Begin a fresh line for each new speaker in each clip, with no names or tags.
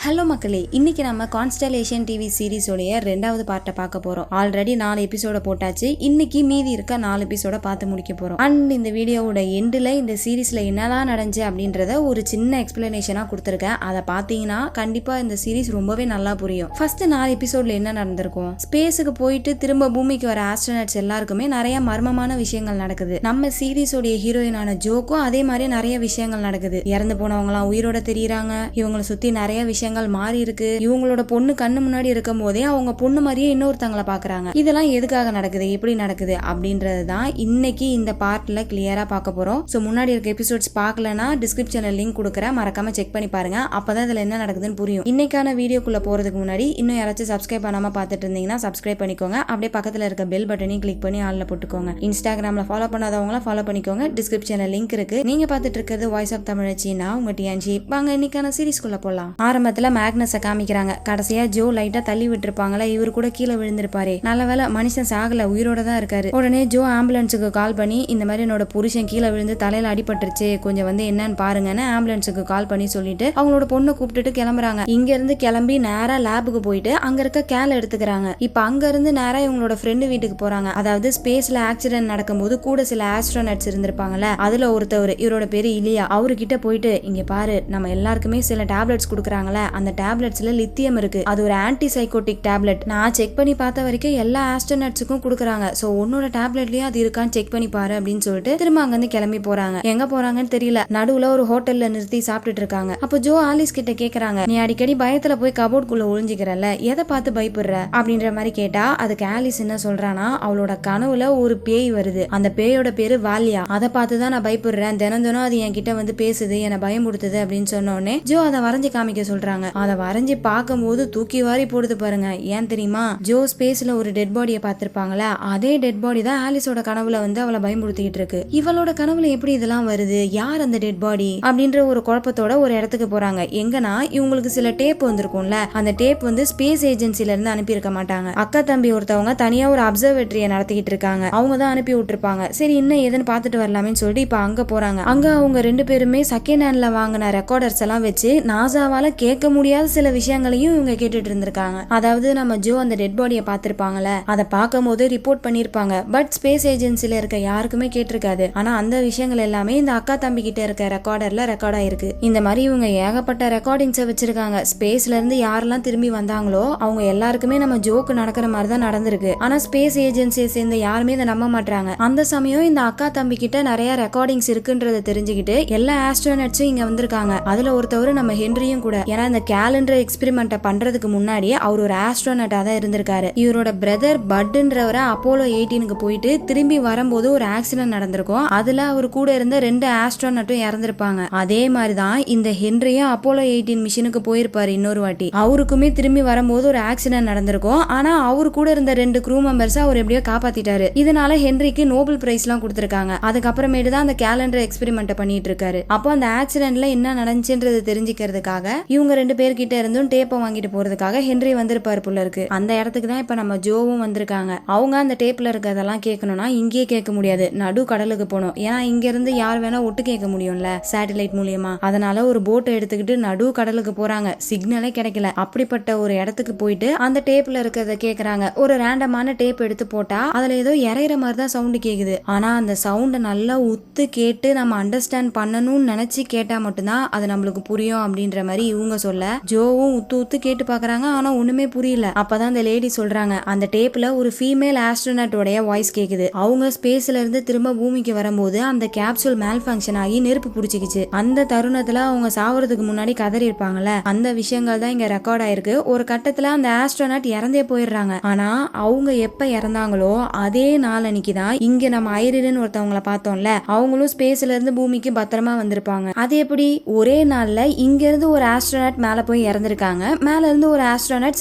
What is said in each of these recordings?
Hello மக்களே, இன்னைக்கு நம்ம கான்ஸ்டலேஷன் டிவி சீரிஸோடைய 2வது பார்ட்டை பார்க்க போறோம். ஆல்ரெடி 4 எபிசோட போட்டாச்சு. இன்னைக்கு மீதி இருக்க 4 எபிசோட பார்த்து முடிக்க போறோம். அண்ட் இந்த வீடியோவோட எண்டில் இந்த சீரீஸ்ல என்னதான் நடந்துச்சு அப்படின்றத ஒரு சின்ன எக்ஸ்பிளனேஷனா கொடுத்துருக்கேன். அதை பார்த்தீங்கன்னா கண்டிப்பா இந்த சீரீஸ் ரொம்பவே நல்லா புரியும். ஃபர்ஸ்ட் 4 எபிசோட்ல என்ன நடந்திருக்கும்? ஸ்பேஸுக்கு போயிட்டு திரும்ப பூமிக்கு வர ஆஸ்ட்ரோனட்ஸ் எல்லாருக்குமே நிறைய மர்மமான விஷயங்கள் நடக்குது. நம்ம சீரீஸோடைய ஹீரோயினான ஜோக்கும் அதே மாதிரி நிறைய விஷயங்கள் நடக்குது. இறந்து போனவங்களாம் உயிரோட தெரியுறாங்க. இவங்களை சுத்தி நிறைய விஷயங்கள் மாறி இருக்கு. இவங்களோட பொண்ணு கண்ணு முன்னாடி இருக்கும் போதே அவங்க பொண்ணு மாதிரியே இன்னொருத்தங்களை பாக்குறாங்க. இதெல்லாம் எதுக்காக நடக்குது, எப்படி நடக்குது அப்படின்றதுதான் இன்னைக்கு இந்த பார்ட்ல கிளியரா பார்க்க போறோம். சோ முன்னாடி இருக்க எபிசோட்ஸ் பார்க்கலனா டிஸ்கிரிப்ஷன்ல லிங்க் கொடுக்குறேன், மறக்காம செக் பண்ணி பாருங்க. அப்பதான் இதுல என்ன நடக்குதுன்னு புரியும். இன்னைக்கான வீடியோக்குள்ள போறதுக்கு முன்னாடி இன்னும் யாராச்சும் சப்ஸ்கிரைப் பண்ணாம பார்த்துட்டு இருந்தீங்கன்னா சப்ஸ்கிரைப் பண்ணிக்கோங்க. அப்படியே பக்கத்துல இருக்க பெல் பட்டனையும் கிளிக் பண்ணி ஆல்ல போட்டுக்கோங்க. இன்ஸ்டாகிராம்ல ஃபாலோ பண்ணாதவங்கள ஃபாலோ பண்ணிக்கோங்க. டிஸ்கிரிப்ஷன்ல லிங்க் இருக்கு. நீங்க பார்த்துட்டு இருக்கிறது வாய்ஸ் ஆஃப் தமிழச்சி. நான் உங்க டிஎன்ஜி. வாங்க இன்னைக்கான சீரிஸ்குள்ள போலாம். ஆரம்பத்துல மேக்னஸை காமிக்கிறாங்க. கடைசியா ஜோ லைட்டா தள்ளி விட்டுருப்பாங்களே, இவரு கூட கீழே விழுந்திருப்பாரு. நல்ல வேலை மனுஷன் சாகல, உயிரோட தான் இருக்காரு. உடனே ஜோ ஆம்புலன்ஸுக்கு கால் பண்ணி இந்த மாதிரி என்னோட புருஷன் கீழே விழுந்து தலையில அடிபட்டுருச்சு, கொஞ்சம் வந்து என்னன்னு பாருங்கன்னு ஆம்புலன்ஸுக்கு கால் பண்ணி சொல்லிட்டு அவங்களோட பொண்ணை கூப்பிட்டுட்டு கிளம்புறாங்க. இங்க இருந்து கிளம்பி நேரா லேபுக்கு போயிட்டு அங்க இருக்க கேல எடுத்துக்கிறாங்க. இப்ப அங்க இருந்து நேரா இவங்களோட ஃப்ரெண்டு வீட்டுக்கு போறாங்க. அதாவது ஸ்பேஸ்ல ஆக்சிடென்ட் நடக்கும்போது கூட சில ஆஸ்ட்ரோனட்ஸ் இருந்திருப்பாங்கல்ல, அதுல ஒருத்தவர், இவரோட பேரு இலியா. அவர்கிட்ட போயிட்டு இங்க பாரு, நம்ம எல்லாருக்குமே சில டேப்லெட்ஸ் கொடுக்குறாங்கல்ல, அந்த டேப்லெட்ஸ்ல லித்தியம் இருக்கு, அது ஒரு ஆன்டி சைக்கோட்டிக் டேப்லெட். நான் செக் பண்ணி பார்த்த வரைக்கும் எல்லா ஆஸ்ட்ரோனட்ஸுக்கும் கொடுக்குறாங்க. சோ உன்னோட டேப்லெட்லயும் அது இருக்கான்னு செக் பண்ணி பாரு அப்படின்னு சொல்லிட்டு திரும்ப அங்க இருந்து கிளம்பி போறாங்க. எங்க போறாங்கன்னு தெரியல. நடுவுல ஒரு ஹோட்டல்ல நிறுத்தி சாப்பிட்டுட்டு இருக்காங்க. அப்போ ஜோ ஆலிஸ் கிட்ட கேக்குறாங்க, நீ அடிக்கடி பயத்துல போய் கபோர்டுக்குள்ள ஒளிஞ்சிக்கிறல்ல, எதை பார்த்து பயப்படுற அப்படின்ற மாதிரி கேட்டா அதுக்கு ஆலிஸ் என்ன சொல்றானா, அவளோட கனவுல ஒரு பேய் வருது, அந்த பேயோட பேரு வாலியா, அதை பார்த்துதான் நான் பயப்படுறேன், தினம் தினம் அது என்கிட்ட வந்து பேசுது, என்னை பயமுடுத்துது அப்படின்னு சொன்ன உடனே ஜோ அதை வரைஞ்சு காமிக்க சொல்றாங்க. அதை வரைஞ்சி பார்க்கும்போது தூக்கி வாரி போடுது பாருங்க. ஏன் தெரியுமா? ஜோ ஸ்பேஸ்ல ஒரு டெட் பாடியை பார்த்திருப்பாங்களா, அதே டெட் பாடி தான் ஆலிஸோட கனவுல வந்து அவளை பயமுடுத்திட்டு இருக்கு. இவளோட கனவுல எப்படி இதெல்லாம் வருது, யார் அந்த டெட் பாடி அப்படின்ற ஒரு குழப்பத்தோட ஒரு இடத்துக்கு போறாங்க. எங்கன்னா இவங்களுக்கு சில டேப் வந்திருக்கும்ல, அந்த டேப் வந்து ஸ்பேஸ் ஏஜென்சில இருந்து அனுப்பி இருக்க மாட்டாங்க. அக்கா தம்பி ஒருத்தவங்க தனியா ஒரு அப்சர்வேட்டரிய நடத்திக்கிட்டு இருக்காங்க, அவங்க தான் அனுப்பி விட்டுருப்பாங்க. சரி இன்னும் எதுன்னு பார்த்துட்டு வரலாமேன்னு சொல்லிட்டு இப்ப அங்க போறாங்க. அங்க அவங்க 2 பேருமே செகண்ட் ஹேண்ட்ல வாங்கின ரெக்கார்டர்ஸ் எல்லாம் வச்சு நாசாவால கேட்க முடியாத சில விஷயங்களையும் இவங்க கேட்டுட்டு இருந்திருக்காங்க. அதாவது நம்ம ஜோ அந்த டெட் பாடியை பார்த்திருப்பாங்கல்ல, அதை பார்க்கும் போது ரிப்போர்ட் பண்ணிருப்பாங்க. பட் ஸ்பேஸ் ஏஜென்சில இருக்க யாருக்குமே கேட்டிருக்காது. ஆனா அந்த விஷயங்கள் எல்லாமே இந்த அக்கா தம்பி கிட்ட இருக்க ரெக்கார்டர்ல ரெக்கார்ட் ஆயிருக்கு. இந்த மாதிரி இவங்க ஏகப்பட்ட ரெக்கார்டிங்ஸை வச்சிருக்காங்க. ஸ்பேஸ்ல இருந்து யாரெல்லாம் திரும்பி வந்தாங்களோ அவங்க எல்லாருக்குமே நம்ம ஜோக்கு நடக்கிற மாதிரி தான் நடந்திருக்கு. ஆனா ஸ்பேஸ் ஏஜென்சியை சேர்ந்த யாருமே இதை நம்ப மாட்டாங்க. அந்த சமயம் இந்த அக்கா தம்பி கிட்ட நிறைய ரெக்கார்டிங்ஸ் இருக்குன்றத தெரிஞ்சுக்கிட்டு எல்லா ஆஸ்ட்ரோனட்ஸும் இங்க வந்திருக்காங்க. அதுல ஒருத்தவர் நம்ம ஹென்ரியும் கூட. ஏன்னா இந்த கேலண்டர் எக்ஸ்பெரிமெண்ட்டை பண்றதுக்கு முன்னாடியே அவர் ஒரு ஆஸ்ட்ரோனட்டா தான் இருந்திருக்காரு. இவரோட பிரதர் பட்ன்றவரை அப்போலோ 18க்கு போயிட்டு திரும்பி வரும்போது ஒரு ஆக்சிடென்ட் நடந்திருக்கும். அதுல அவர் கூட இருந்த 2 ஆஸ்ட்ரோனட்டும் இறந்திருப்பாங்க. அதே மாதிரிதான் இந்த ஹென்ரியும் அப்போலோ 18 மிஷனுக்கு போயிருப்பாரு இன்னொரு வாட்டி. அவருக்குமே திரும்பி வரும்போது ஒரு ஆக்சிடென்ட் நடந்திருக்கும். ஆனா அவரு கூட இருந்த 2 க்ரூ மெம்பர்ஸ் அவர் எப்படியோ காப்பாத்திட்டாரு. இதனால ஹென்ரிக்கு நோபல் பிரைஸ் எல்லாம் கொடுத்திருக்காங்க. அதுக்கப்புறமேட்டு தான் அந்த கேலண்டர் எக்ஸ்பெரிமெண்ட் பண்ணிட்டு இருக்காரு. அப்போ அந்த ஆக்சிடென்ட்ல என்ன நடந்துச்சுன்றது தெரிஞ்சுக்கிறதுக்காக இவங்க 2 பேர்கிட்ட இருந்தும் டேப்பை வாங்கிட்டு போறதுக்காக ஹென்றி வந்திருப்பாரு போல இருக்கு. அந்த இடத்துக்கு தான் இப்ப நம்ம ஜோவும் வந்திருக்காங்க. அவங்க அந்த டேப்ல இருக்கிறதெல்லாம் கேட்கணும்னா இங்கேயே கேட்க முடியாது, நடு கடலுக்கு போகணும். ஏன்னா இங்க இருந்து யார் வேணா ஒட்டு கேட்க முடியும்ல சேட்டலைட் மூலியமா. அதனால ஒரு போட்டை எடுத்துக்கிட்டு நடு கடலுக்கு போறாங்க. சிக்னலே கிடைக்கல. அப்படிப்பட்ட ஒரு இடத்துக்கு போயிட்டு அந்த டேப்ல இருக்கிறத கேக்குறாங்க. ஒரு ரேண்டமான டேப் எடுத்து போட்டா அதுல ஏதோ இறையிற மாதிரி தான் சவுண்ட் கேக்குது. ஆனா அந்த சவுண்டை நல்லா உத்து கேட்டு நம்ம அண்டர்ஸ்டாண்ட் பண்ணணும்னு நினைச்சு கேட்டா மட்டும்தான் அது நம்மளுக்கு புரியும் அப்படின்ற மாதிரி இவங்க சொல்ல ஜோவும் உத்து உத்து கேட்டு பாக்குறாங்க. ஆனா ஒண்ணுமே புரியல. அப்பதான் அந்த லேடி சொல்றாங்க, அந்த டேப்ல ஒரு ஃபீமேல் ஆஸ்ட்ரோனட்டோடைய வாய்ஸ் கேக்குது. அவங்க ஸ்பேஸ்ல இருந்து திரும்ப பூமிக்கு வரும்போது அந்த கேப்சூல் மேல் ஃபங்க்ஷன் ஆகி நெருப்பு புடிச்சிக்கிச்சு. அந்த தருணத்துல அவங்க சாவறதுக்கு முன்னாடி கதறி இருப்பாங்கல்ல, அந்த விஷயங்கள் தான் இங்க ரெக்கார்ட் ஆயிருக்கு. ஒரு கட்டத்துல அந்த ஆஸ்ட்ரோனட் இறந்தே போயிடுறாங்க. ஆனா அவங்க எப்ப இறந்தாங்களோ அதே நாள் அன்னைக்கு தான் இங்க நம்ம ஐரின்னு ஒருத்தவங்களை பார்த்தோம்ல, அவங்களும் ஸ்பேஸ்ல இருந்து பூமிக்கு பத்திரமா வந்திருப்பாங்க. அது எப்படி ஒரே நாள்ல இங்க இருந்து ஒரு ஆஸ்ட்ரோனட் மேல போய் இறந்திருக்காங்க, மேல இருந்து ஒரு ஆஸ்ட்ரோனட்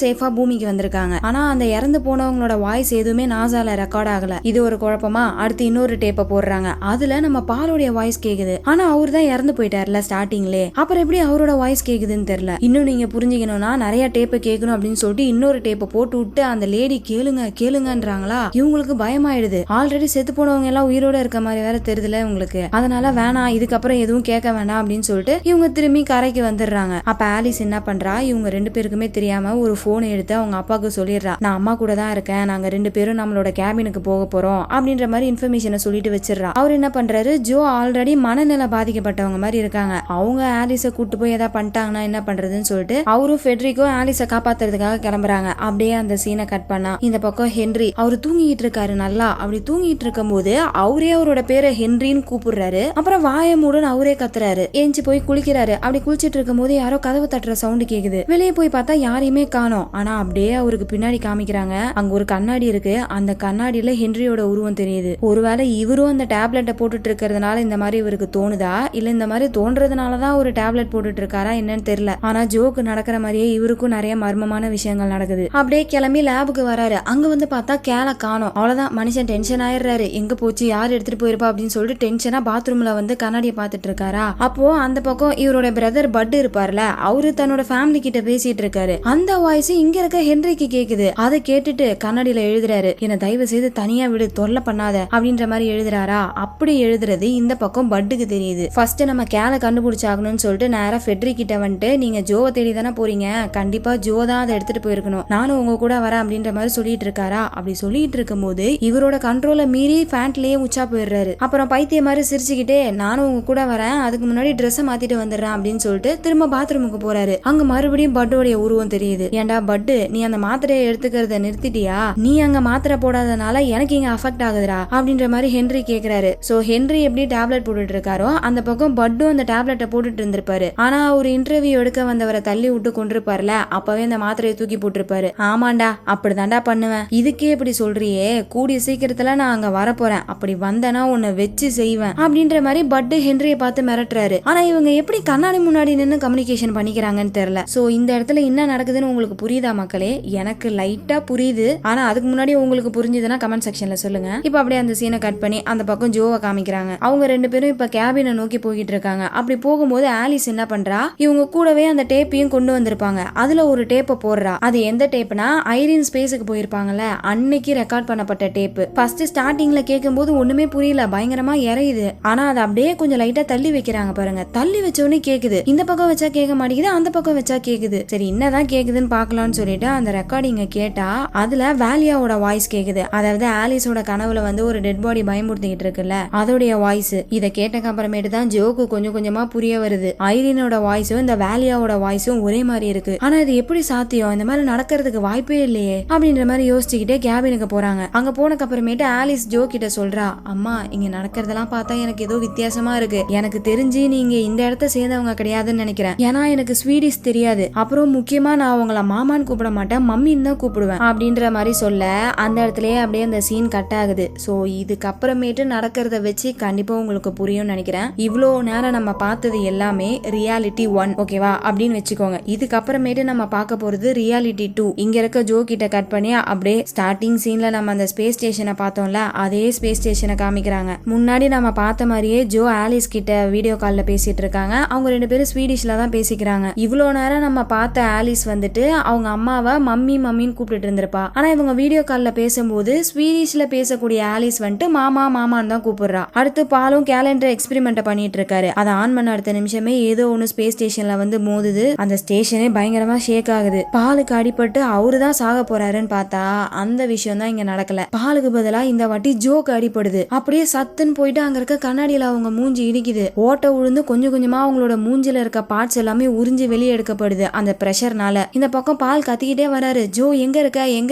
சேஃபா பூமிக்கு வந்திருக்காங்க. ஆனா அந்த இறந்து போனவங்களோட வாய்ஸ் எதுவுமே நாசால ரெக்கார்ட் ஆகல. இது ஒரு குழப்பமா? அடுத்து இன்னொரு டேப்பை போடுறாங்க. அதுல நம்ம பாலோடைய வாய்ஸ் கேக்குது. ஆனா அவர் தான் இறந்து போயிட்டாருல ஸ்டார்டிங்லே, அப்புறம் எப்படி அவரோட வாய்ஸ் கேக்குதுன்னு தெரியல. இன்னும் நீங்க புரிஞ்சுக்கணும்னா நிறைய டேப்பை கேட்கணும் அப்படின்னு சொல்லிட்டு இன்னொரு டேப்பை போட்டு விட்டு அந்த லேடி கேளுங்க கேளுங்கன்றாங்களா. இவங்களுக்கு பயமாயிடுது. ஆல்ரெடி செத்து போனவங்க எல்லாம் உயிரோட இருக்க மாதிரி வேற தெரியுதுல உங்களுக்கு. அதனால வேணாம், இதுக்கப்புறம் எதுவும் கேட்க வேண்டாம் அப்படின்னு சொல்லிட்டு இவங்க திரும்பி கரைக்கு வந்துடுறாங்க. அப்ப ஆலிஸ் ஆலிஸ் என்ன பண்றா, இவங்க 2 பேருக்குமே தெரியாம ஒரு போனை எடுத்து அவங்க அப்பாவுக்கு சொல்லிடுறா, நான் அம்மா கூட தான் இருக்கேன், நாங்க 2 பேரும் நம்மளோட கேபினுக்கு போக போறோம் அப்படின்ற மாதிரி இன்ஃபர்மேஷனை சொல்லிட்டு வச்சிடறா. அவர் என்ன பண்றாரு, ஜோ ஆல்ரெடி மனநிலை பாதிக்கப்பட்டவங்க மாதிரி இருக்காங்க, அவங்க ஆலிஸை கூட்டு போய் ஏதாவது பண்ணிட்டாங்கன்னா என்ன பண்றதுன்னு சொல்லிட்டு அவரும் ஃபெட்ரிக்கோ ஆலிஸை காப்பாத்துறதுக்காக கிளம்புறாங்க. அப்படியே அந்த சீனை கட் பண்ணா இந்த பக்கம் ஹென்றி அவர் தூங்கிட்டு இருக்காரு. நல்லா அப்படி தூங்கிட்டு இருக்கும் போது அவரே அவரோட பேரை ஹென்ரின்னு கூப்பிடுறாரு. அப்புறம் வாய மூடுன்னு அவரே கத்துறாரு. ஏஞ்சி போய் குளிக்கிறாரு. அப்படி குளிச்சிட்டு இருக்கும் போது யாரோ கதவு தட்டுற சவுண்ட் கேக்குது. வெளியே போய் பார்த்தா யாரையுமே காணோம். ஆனா அப்படியே அவருக்கு பின்னாடி காமிக்கிறாங்க, அங்க ஒரு கண்ணாடி இருக்கு. அந்த கண்ணாடியில ஹென்ரியோட உருவம் தெரியுது. ஒருவேளை இவரும் அந்த டேப்லெட்டை போட்டுட்டு இருக்கிறதுனால இந்த மாதிரி இவருக்கு தோணுதா, இல்ல இந்த மாதிரி தோன்றதுனாலதான் ஒரு டேப்லெட் போட்டுட்டு இருக்காரா என்னன்னு தெரியல. ஆனா ஜோக்கு நடக்கிற மாதிரியே இவருக்கும் நிறைய மர்மமான விஷயங்கள் நடக்குது. அப்படியே கிளம்பி லேபுக்கு வராரு. அங்க வந்து பார்த்தா கேலை காணோம். அவ்வளவுதான், மனுஷன் டென்ஷன் ஆயிடுறாரு. எங்க போச்சு, யார் எடுத்துட்டு போயிருப்பா அப்படின்னு சொல்லிட்டு டென்ஷனா பாத்ரூம்ல வந்து கண்ணாடியை பார்த்துட்டு இருக்காரா. அப்போ அந்த பக்கம் இவரோட பிரதர் பட் இருப்பார்ல, அவரு தன்னோட ஃபேமிலி கிட்ட பேசிட்டு இருக்காரு. அந்த வாய்ஸ் இங்க இருக்க ஹென்ரிக்கு கேக்குது. அதை கேட்டுட்டு கண்ணாடியில எழுதுறாரு, என்ன தயவு செய்து தனியா விடு, தொல்லை பண்ணாத அப்படின்ற மாதிரி எழுதுறாரா. அப்படி எழுதுறது இந்த பக்கம் பட்டுக்கு தெரியுது. ஃபர்ஸ்ட் நம்ம கேலை கண்டுபிடிச்சாகணும்னு சொல்லிட்டு நேரா ஃபெட்ரி கிட்ட வந்துட்டு, நீங்க ஜோவை தேடி தானே போறீங்க, கண்டிப்பா ஜோ தான் அதை எடுத்துட்டு போயிருக்கணும், நானும் உங்க கூட வரேன் அப்படின்ற மாதிரி சொல்லிட்டு இருக்காரா. அப்படி சொல்லிட்டு இருக்கும் போது இவரோட கண்ட்ரோல மீறி ஃபேண்ட்லயே உச்சா போயிடுறாரு. அப்புறம் பைத்திய மாதிரி சிரிச்சுக்கிட்டே, நானும் உங்க கூட வரேன், அதுக்கு முன்னாடி ட்ரெஸ் மாத்திட்டு வந்துடுறேன் அப்படின்னு சொல்லிட்டு திரும்ப பாத்ரூமுக்கு போறாரு. அங்க மறுபடியும் பட்டோடைய உருவம் தெரியுது. ஏன்டா பட்டு, நீ அந்த மாத்திரையை எடுத்துக்கிறத நிறுத்திட்டியா, நீ அங்க மாத்திரை போடாதனால எனக்கு இங்க அஃபெக்ட் ஆகுதுடா அப்படின்ற மாதிரி ஹென்றி கேக்குறாரு. சோ ஹென்றி எப்படி டேப்லெட் போட்டுட்டு இருக்காரோ அந்த பக்கம் பட்டும் அந்த டேப்லெட்டை போட்டுட்டு இருந்திருப்பாரு. ஆனா ஒரு இன்டர்வியூ எடுக்க வந்தவரை தள்ளி விட்டு கொண்டிருப்பாருல, அப்பவே அந்த மாத்திரையை தூக்கி போட்டிருப்பாரு. ஆமாண்டா, அப்படிதான்டா பண்ணுவேன், இதுக்கே இப்படி சொல்றியே, கூடிய சீக்கிரத்துல நான் அங்க வரப்போறேன், அப்படி வந்தனா உன்னை வச்சு செய்வேன் அப்படின்ற மாதிரி பட்டு ஹென்ரிய பார்த்து மிரட்டுறாரு. ஆனா இவங்க எப்படி கண்ணாடி முன்னாடி நின்று கம்யூனிகேஷன் பண்ணிக்கிறாங்கன்னு தெரியல. சோ இந்த இடத்துல என்ன நடக்குதுன்னு உங்களுக்கு புரியுதா மக்களே? எனக்கு லைட்டா புரியுது. ஆனா அதுக்கு முன்னாடி உங்களுக்கு புரிஞ்சதுன்னா கமெண்ட் செக்ஷன்ல சொல்லுங்க. இப்ப அப்படியே அந்த சீனை கட் பண்ணி அந்த பக்கம் ஜோவை காமிக்கிறாங்க. அவங்க 2 பேரும் இப்ப கேபினை நோக்கி போயிட்டு இருக்காங்க. அப்படி போகும்போது ஆலிஸ் என்ன பண்றா, இவங்க கூடவே அந்த டேப்பையும் கொண்டு வந்திருப்பாங்க. அதுல ஒரு டேப்பை போடுறா. அது எந்த டேப்னா, ஐரின் ஸ்பேஸுக்கு போயிருப்பாங்கல்ல அன்னைக்கு ரெக்கார்ட் பண்ணப்பட்ட டேப். ஃபர்ஸ்ட் ஸ்டார்டிங்ல கேட்கும்போது ஒண்ணுமே புரியல, பயங்கரமா இறையுது. ஆனா அதை அப்படியே கொஞ்சம் லைட்டா தள்ளி வைக்கிறாங்க பாருங்க. தள்ளி வச்ச உடனே கேக்குது. இந்த பக்கம் வச்சா கேட்க மாட்டேங்குது, அந்த பக்கம் வச்சா கேக்குது. சரி என்னதான் கேக்குதுன்னு பாக்கலாம்னு சொல்லிட்டு அந்த ரெக்கார்டிங்க கேட்டா அதுல வேலியாவோட வாய்ஸ் கேக்குது. அதாவது ஆலிஸோட கனவுல வந்து ஒரு டெட் பாடி பயமுறுத்திக்கிட்டு இருக்குல்ல, அதோடைய வாய்ஸ். இதை கேட்டக்கு அப்புறமேட்டு தான் ஜோக்கு கொஞ்சம் கொஞ்சமா புரிய வருது, ஐரினோட வாய்ஸும் இந்த வேலியாவோட வாய்ஸும் ஒரே மாதிரி இருக்கு. ஆனா இது எப்படி சாத்தியம், இந்த மாதிரி நடக்கிறதுக்கு வாய்ப்பே இல்லையே அப்படின்ற மாதிரி யோசிச்சுக்கிட்டே கேபினுக்கு போறாங்க. அங்க போனக்கு அப்புறமேட்டு ஆலிஸ் ஜோ கிட்ட சொல்றா, அம்மா இங்க நடக்கிறதெல்லாம் பார்த்தா எனக்கு ஏதோ வித்தியாசமா இருக்கு, எனக்கு தெரிஞ்சு நீங்க இந்த இடத்த சேர்ந்தவங்க கிடையாதுன்னு நினைக்கிறேன், ஏன்னா எனக்கு ஸ்வீடிஷ் தெரியாது, அப்புறம் முக்கியமா நான் உங்களை மாமான்னு கூப்பிட மாட்டேன், மம்மின்னு தான் கூப்பிடுவேன் அப்படின்ற மாதிரி சொல்ல அந்த இடத்துலயே அப்படியே அந்த சீன் கட் ஆகுது. சோ இதுக்கப்புறமேட்டு நடக்கிறத வச்சு கண்டிப்பா உங்களுக்கு புரியும்னு நினைக்கிறேன். இவ்வளோ நேரம் நம்ம பார்த்தது எல்லாமே ரியாலிட்டி 1 ஓகேவா அப்படின்னு வச்சுக்கோங்க. இதுக்கப்புறமேட்டு நம்ம பார்க்க போறது ரியாலிட்டி 2. இங்க இருக்க ஜோ கிட்ட கட் பண்ணி அப்படியே ஸ்டார்டிங் சீன்ல நம்ம அந்த ஸ்பேஸ் ஸ்டேஷனை பார்த்தோம்ல, அதே ஸ்பேஸ் ஸ்டேஷனை காமிக்கிறாங்க. முன்னாடி நம்ம பார்த்த மாதிரியே ஜோ ஆலிஸ் கிட்ட வீடியோ கால்ல பேசிட்டு இருக்காங்க. அவங்க 2 பேரும் ஸ்வீடிஷ்ல தான் பேசிக்கிறாங்க. இவ்வளோ நேரம் நம்ம பார்த்த ஆலிஸ் வந்துட்டு அவங்க அம்மாவை மம்மி மம்மின்னு கூப்பிட்டு இருந்திருப்பா. ஆனா இவங்க வீடியோ கால்ல பேசும்போது ஸ்வீடிஷ்ல பேசக்கூடிய ஆலிஸ் வந்துட்டு மாமா மாமான்னு தான் கூப்பிடுறா. அடுத்து பாலும் கேலண்டர் எக்ஸ்பெரிமெண்ட் பண்ணிட்டு இருக்காரு. அதை ஆன் பண்ண அடுத்த நிமிஷமே ஏதோ ஒன்னு ஸ்பேஸ் ஸ்டேஷன்ல வந்து மோதுது. அந்த ஸ்டேஷனே பயங்கரமா ஷேக் ஆகுது. பாலுக்கு அடிபட்டு அவரு தான் சாக போறாருன்னு பார்த்தா அந்த விஷயம் தான் இங்க நடக்கல. பாலுக்கு பதிலா இந்த வாட்டி ஜோக்கு அடிபடுது. அப்படியே சத்துன்னு போயிட்டு அங்க இருக்க கண்ணாடியில அவங்க மூஞ்சி இடிக்குது. ஓட்ட உழுந்து கொஞ்சம் கொஞ்சமா அவங்களோட மூஞ்சில இருக்க பார்ட்ஸ் எல்லாமே உறிஞ்சி வெளியே எடுக்கப்படுது அந்த பிரஷர்னால. இந்த பக்கம் பால் கத்திக்கிட்டே வராரு, ஜோ எங்க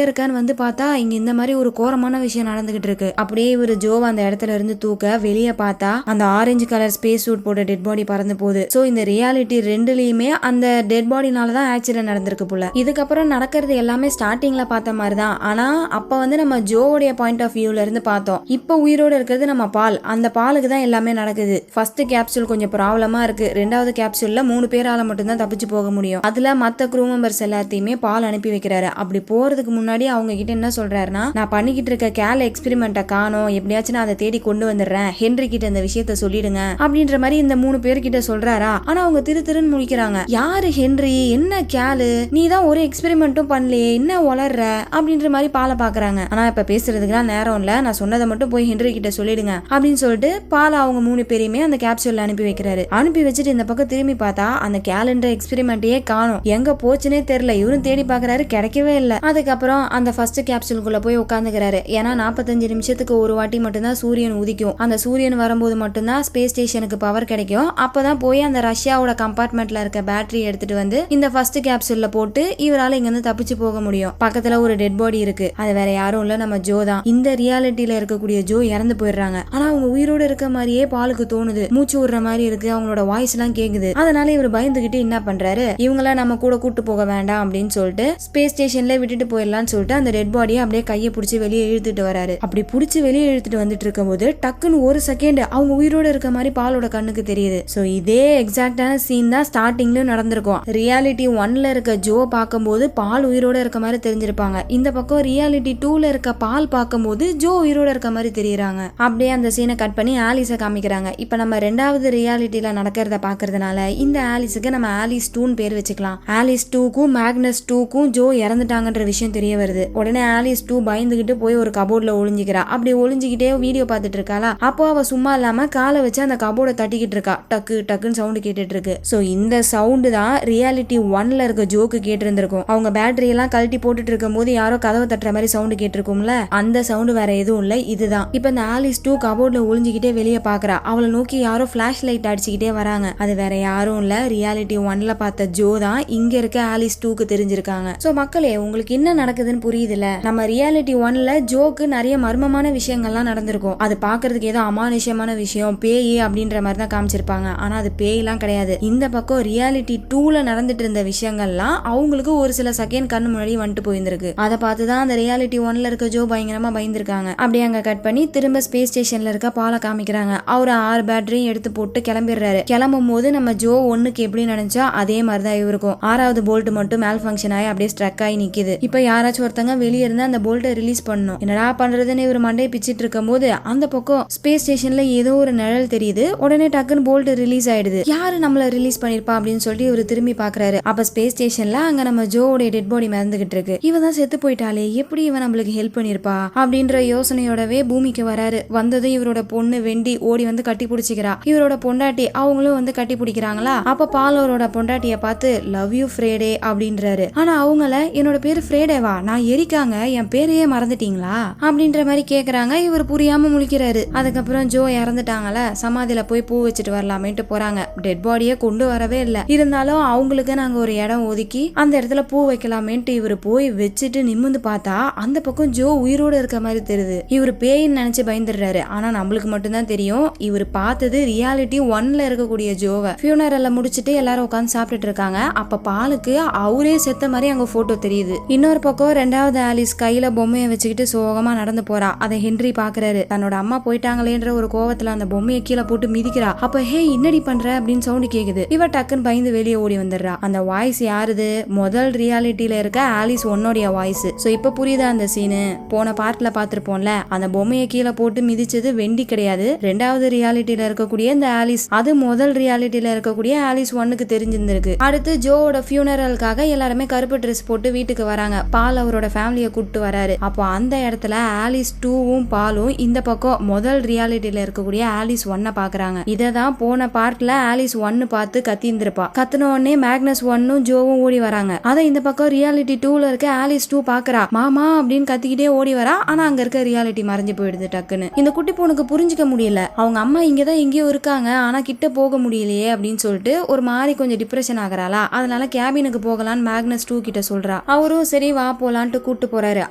இருக்கான்னு வந்து பார்த்தா இங்க இந்த மாதிரி ஒரு கோரமான விஷயம் நடந்துகிட்டு இருக்கு. அப்படியே இவரு ஜோவை அந்த இடத்துல இருந்து தூக்க வெளியே பார்த்தா அந்த ஆரஞ்சு கலர் ஸ்பேஸ் சூட் போட்ட டெட் பாடி பறந்து போகுது. சோ இந்த ரியாலிட்டி 2லயுமே அந்த டெட் பாடினால தான் ஆக்சிடென்ட் நடந்திருக்கு போல. இதுக்கப்புறம் நடக்கிறது எல்லாமே ஸ்டார்டிங்ல பார்த்த மாதிரி தான். ஆனா அப்ப வந்து நம்ம ஜோவுடைய பாயிண்ட் ஆஃப் வியூல இருந்து பார்த்தோம். இப்ப உயிரோட இருக்கிறது நம்ம பால். அந்த பாலுக்கு தான் எல்லாமே நடக்குது. ஃபர்ஸ்ட் கேப்சூல் கொஞ்சம் ப்ராப்ளமா இருக்கு. 2வது கேப்சூல்ல 3 பேரால மட்டும் தான் தப்பிச்சு போக முடியும். அதுல மத்த க்ரூ மெம்பர்ஸ் எல்லாத்தையுமே பால் அனுப்பி வைக்கிறாரு. அப்படி போறதுக்கு முன்னாடி அவங்க கிட்ட என்ன சொல்றாருன்னா, நான் பண்ணிக்கிட்டு இருக்க கேல எக்ஸ்பெரிமெண்ட்டை காணோம், எப்படியாச்சும் நான் அதை தேடி கொண்டு வந்துடுறேன், ஹென்றி கிட்ட இந்த விஷயத்த சொல்லிடுங்க அப்படின்ற மாதிரி இந்த 3 பேர்கிட்ட சொல்றாரா. ஆனா அவங்க திருன்னு முழிக்கிறாங்க. யாரு ஹென்றி, என்ன கேலு, நீ தான் ஒரு எக்ஸ்பெரிமெண்ட்டும் பண்ணலையே, என்ன வளர்ற அப்படின்ற மாதிரி பாலை பாக்குறாங்க. ஆனா இப்ப பேசுறதுக்குலாம் நேரம் இல்ல, நான் சொன்னதை மட்டும் போய் ஹென்றி கிட்ட சொல்லிடுங்க அப்படின்னு சொல்லிட்டு பாலை அவங்க 3 பேரையுமே அந்த கேப்சூல்ல அனுப்பி வைக்கிறாரு. அனுப்பி வச்சுட்டு இந்த பக்கம் திரும்பி பார்த்தா அந்த கேலண்டர் எக்ஸ்பெரிமெண்ட்டையே காணும், எங்க போச்சுனே தெரியல. இவரும் தேடி பாக்குறாரு, கிடைக்கவே இல்ல. அதுக்கப்புறம் அந்த ஃபர்ஸ்ட் கேப்சூலுக்குள்ள போய் உட்காந்துக்கிறாரு. ஏன்னா 45 நிமிஷத்துக்கு ஒரு வாட்டி மட்டும்தான் சூரியன் உதிக்கும். அந்த சூரியன் வரும்போது மட்டும்தான் ஸ்பேஸ் ஸ்டேஷனுக்கு பவர் கிடைக்கும். அப்பதான் போய் அந்த ரஷ்யாவோட கம்பார்ட்மெண்ட்ல இருக்க பேட்டரி எடுத்துட்டு வந்து இந்த ஃபர்ஸ்ட் கேப்சூல்ல போட்டு இவரால இங்க இருந்து தப்பிச்சு போக முடியும். பக்கத்துல ஒரு டெட் பாடி இருக்கு. அது வேற யாரும் இல்ல, நம்ம ஜோ தான். இந்த ரியாலிட்டியில இருக்கக்கூடிய ஜோ இறந்து போயிடுறாங்க. ஆனா அவங்க உயிரோட இருக்க மாதிரியே பாலுக்கு தோணுது. மூச்சு விடுற மாதிரி இருக்கு, அவங்களோட வாய்ஸ் எல்லாம் கேக்குது. அதனால இவர் பயந்துகிட்டு என்ன பண்றாரு, இவங்கள நம்ம கூட கூட்டு போக வேண்டாம் அப்படின்னு சொல்லிட்டு ஸ்பேஸ் ஸ்டேஷன்ல விட்டுட்டு போயிடலாம்னு சொல்லிட்டு அந்த டெட் பாடியை அப்படியே கையை பிடிச்சி வெளியே இழுத்துட்டு வராரு. அப்படி பிடிச்சி வெளியே இழுத்துட்டு வந்துட்டு இருக்கும் போது டக்குன்னு ஒரு செகண்ட் அவங்க உயிரோட இருக்க மாதிரி பாலோட கண்ணுக்கு தெரியுது. சோ இதே எக்ஸாக்டான சீன் தான் ஸ்டார்டிங்ல நடந்திருக்கும். ரியாலிட்டி 1ல இருக்க ஜோ பார்க்கும்போது பால் உயிரோட இருக்க மாதிரி தெரிஞ்சிருப்பாங்க. இந்த பக்கம் ரியாலிட்டி 2ல இருக்க பால் பார்க்கும்போது ஜோ உயிரோட இருக்க மாதிரி தெரியுறாங்க. அப்படியே அந்த சீனை கட் பண்ணி ஆலிஸை காமிக்கிறாங்க. இப்ப நம்ம ரெண்டாவது ரியாலிட்டியில நடக்கிறத பாக்குறதுனால இந்த ஆலிஸுக்கு நம்ம ஆலிஸ் 2ன்னு பேர் வச்சுக்கலாம். ஆலிஸ் 2க்கும் மேக்னஸ் 2க்கும் ஜோ இறந்துட்டாங்கன்ற விஷயம் தெரிய வருது. உடனே ஆலிஸ் 2 பயந்துகிட்டு போய் ஒரு கபோர்ட்ல ஒளிஞ்சிக்கிறா. அப்படி ஒளிஞ்சுக்கிட்டே வீடியோ பார்த்துட்டு இருக்காளா, அப்போ அவ சும்மா இல்லாம காலை வச்சு அந்த கபோர்டை தட்டிக்கிட்டு இருக்கா. டக்கு டக்குன்னு சவுண்ட் கேட்டுட்டு இருக்கு. சோ இந்த சவுண்டு தான் ரியாலிட்டி 1ல இருக்க ஜோக்கு கேட்டு இருந்திருக்கும். அவங்க பேட்டரி எல்லாம் கழட்டி போட்டுட்டு இருக்கும் போது யாரோ கதவை தட்டுற மாதிரி சவுண்ட் கேட்டிருக்கும்ல, அந்த சவுண்ட் வேற எதுவும் இல்ல, இதுதான். இப்ப இந்த ஆலிஸ் 2 கபோர்ட்ல ஒளிஞ்சுக்கிட்டே வெளியே பாக்குறா. அவளை நோக்கி யாரோ பிளாஷ் லைட் அடிச்சுக்கிட்டே வராங்க. அது வேற யாரும் இல்ல, ரியாலிட்டி 1ல பார்த்த ஜோ தான் இங்க இருக்க ஆலிஸ் 2க்கு தெரிஞ்சிருக்காங்க. சோ மக்களே, உங்களுக்கு என்ன நடக்குதுன்னு புரியுதுல. நம்ம ரியாலிட்டி 1ல ஜோக்கு நிறைய மர்மமான விஷயங்கள்லாம் நடந்திருக்கும். அது பாக்குறதுக்கு ஏதோ அமானுஷ்யமான விஷயம், பேய் அப்படின்ற மாதிரி தான் காமிச்சிருப்பாங்க. ஆனா அது பேய்லாம் கிடையாது. இந்த பக்கம் ரியாலிட்டி 2ல நடந்துட்டு இருந்த விஷயங்கள்லாம் அவங்களுக்கு ஒரு சில செகண்ட் கண்ணு முன்னாடி வந்துட்டு போயிருந்திருக்கு. அதை பார்த்துதான் அந்த ரியாலிட்டி 1ல இருக்க ஜோ பயங்கரமா பயந்துருக்காங்க. அப்படியே அங்க கட் பண்ணி திரும்ப ஸ்பேஸ் ஸ்டேஷன்ல இருக்க பாலை காமிக்கிறாங்க. அவரு 6 பேட்டரியும் எடுத்து போட்டு கிளம்பிடுறாரு. கிளம்பும் போது நம்ம ஜோ 1க்கு எப்படி நினைச்சா அதே மாதிரிதான் இவருக்கும். 6வது போல்ட் மட்டும் மேல் ஃபங்க்ஷன் ஆகி அப்படியே ஸ்ட்ரக் ஆகி நிக்குது. இப்ப யாராச்சும் ஒருத்தங்க வெளியே இருந்து அந்த போல்ட்டை ரிலீஸ் பண்ணணும். என்னடா பண்றதுன்னு இவர் மண்டையை பிச்சிட்டு இருக்கும் போது அந்த பக்கம் ஸ்பேஸ் ஸ்டேஷன்ல ஏதோ ஒரு நிழல் தெரியுது. உடனே டக்குன்னு போல்ட் ரிலீஸ் ஆயிடுது. யாரு நம்மள ரிலீஸ் பண்ணிருப்பா அப்படின்னு சொல்லிட்டு இவர் திரும்பி பாக்குறாரு. அப்ப ஸ்பேஸ் ஸ்டேஷன்ல அங்க நம்ம ஜோவோட டெட் பாடி மிதந்துகிட்டு இருக்கு. இவன் தான் செத்து போயிட்டாலே, எப்படி இவன் நம்மளுக்கு ஹெல்ப் பண்ணிருப்பா அப்படின்ற யோசனையோடவே பூமிக்கு வராரு. வந்ததும் இவரோட பொண்ணு வெண்டி ஓடி வந்து கட்டி பிடிச்சிக்கிறா. இவரோட பொண்டாட்டி அவங்களும் வந்து கட்டி பிடிக்கிறாங்களா. அப்ப பாலோரோட பொண்டாட்டிய பார்த்து லவ் யூ ஃப்ரேடே அப்படின்றாரு. ஆனா அவங்கள என்னோட பேரு ஃப்ரேடேவா, நான் எரிக்காங்க, என் பேரையே மறந்துட்டீங்களா அப்படின்ற மாதிரி கேக்குறாங்க. இவர் புரியாம முழிக்கிறாரு. அதுக்கப்புறம் ஜோ இறந்துட்டாங்கல, சமாதியில போய் பூ வச்சுட்டு வரலாமேட்டு போறாங்க. டெட் பாடியை கொண்டு வரவே இல்லை. இருந்தாலும் அவங்களுக்கு நாங்க ஒரு இடம் ஒதுக்கி அந்த இடத்துல பூ வைக்கலாமேட்டு இவர் போய் வச்சுட்டு நிமிந்து பார்த்தா அந்த பக்கம் ஜோ உயிரோட இருக்க மாதிரி தெரியுது. இவர் பேயின்னு நினைச்சு பயந்துடுறாரு. ஆனா நம்மளுக்கு மட்டும்தான் தெரியும் இவர் பார்த்தது ரியாலிட்டி 1ல இருக்கக்கூடிய ஜோவை. ஃபியூனரல்ல முடிச்சுட்டு எல்லாரும் உட்காந்து சாப்பிட்டுட்டு இருக்காங்க. அப்ப பாலுக்கு அவரே செத்த மாதிரி அங்க போட்டோ தெரியுது. இன்னொரு பக்கம் ரெண்டாவது ஆலிஸ் கையில பொம்மையை வச்சுக்கிட்டு சோகமா நடந்து போறா. அதை ஹென்றி பாக்குறாரு. தன்னோட அம்மா போயிட்டாங்களேன்ற ஒரு கோவத்துல அந்த பொம்மையை கீழே போட்டு மிதிக்கிறா. அப்ப ஹே என்னடி பண்ற அப்படின்னு சவுண்ட் கேக்குது. இவ டக்குன்னு பயந்து வெளியே ஓடி வந்துடுறா. அந்த வாய்ஸ் யாருது, முதல் ரியாலிட்டியில இருக்க ஆலிஸ் 1ோடைய வாய்ஸ். சோ இப்ப புரியுதா அந்த சீனு. போன பார்ட்ல பாத்துருப்போம்ல, அந்த பொம்மையை கீழே போட்டு மிதிச்சது வெண்டி கிடையாது, ரெண்டாவது ரியாலிட்டியில இருக்கக்கூடிய இந்த ஆலிஸ். அது முதல் ரியாலிட்டியில இருக்கக்கூடிய ஆலிஸ் 1க்கு தெரிஞ்சிருந்திருக்கு. அடுத்து ஜோவோட ஃபியூனரலுக்காக எல்லாருமே கருப்பு ட்ரெஸ் போட்டு வீட்டுக்கு வராங்க. பால் அவரோட ஃபேமிலியை கூப்பிட்டு வராரு. அப்போ அந்த இடத்துல ஆலிஸ் 2வும் பாலும் இந்த பக்கம் முதல் ரியாலிட்டியில இருக்கக்கூடிய ஆலிஸ் 1 பாக்குறாங்க. இததான் போன பார்ட்ல ஆலிஸ் 1 பார்த்து கத்திந்திருப்பா. கத்தின உடனே மேக்னஸ் 1ம் ஜோவும் ஓடி வராங்க. அதை இந்த பக்கம் ரியாலிட்டி 2ல இருக்க ஆலிஸ் 2 பாக்குறா. மாமா அப்படின்னு கத்திக்கிட்டே ஓடி வரா. ஆனா அங்க இருக்க ரியாலிட்டி மறைஞ்சு போயிடுது டக்குன்னு. இந்த குட்டி பொண்ணுக்கு புரிஞ்சுக்க முடியல, அவங்க அம்மா இங்கதான் எங்கேயோ இருக்காங்க ஆனா கிட்ட போக முடியலையே அப்படின்னு சொல்லிட்டு ஒரு மாதிரி கொஞ்சம் டிப்ரெஷன் ஆகுறாளா. அதனால கேபினுக்கு போகலான்னு மேக்னஸ் 2 கிட்ட சொல்றா. அவரும் சரி வா போலான்ட்டு கூட்டு போறாரு.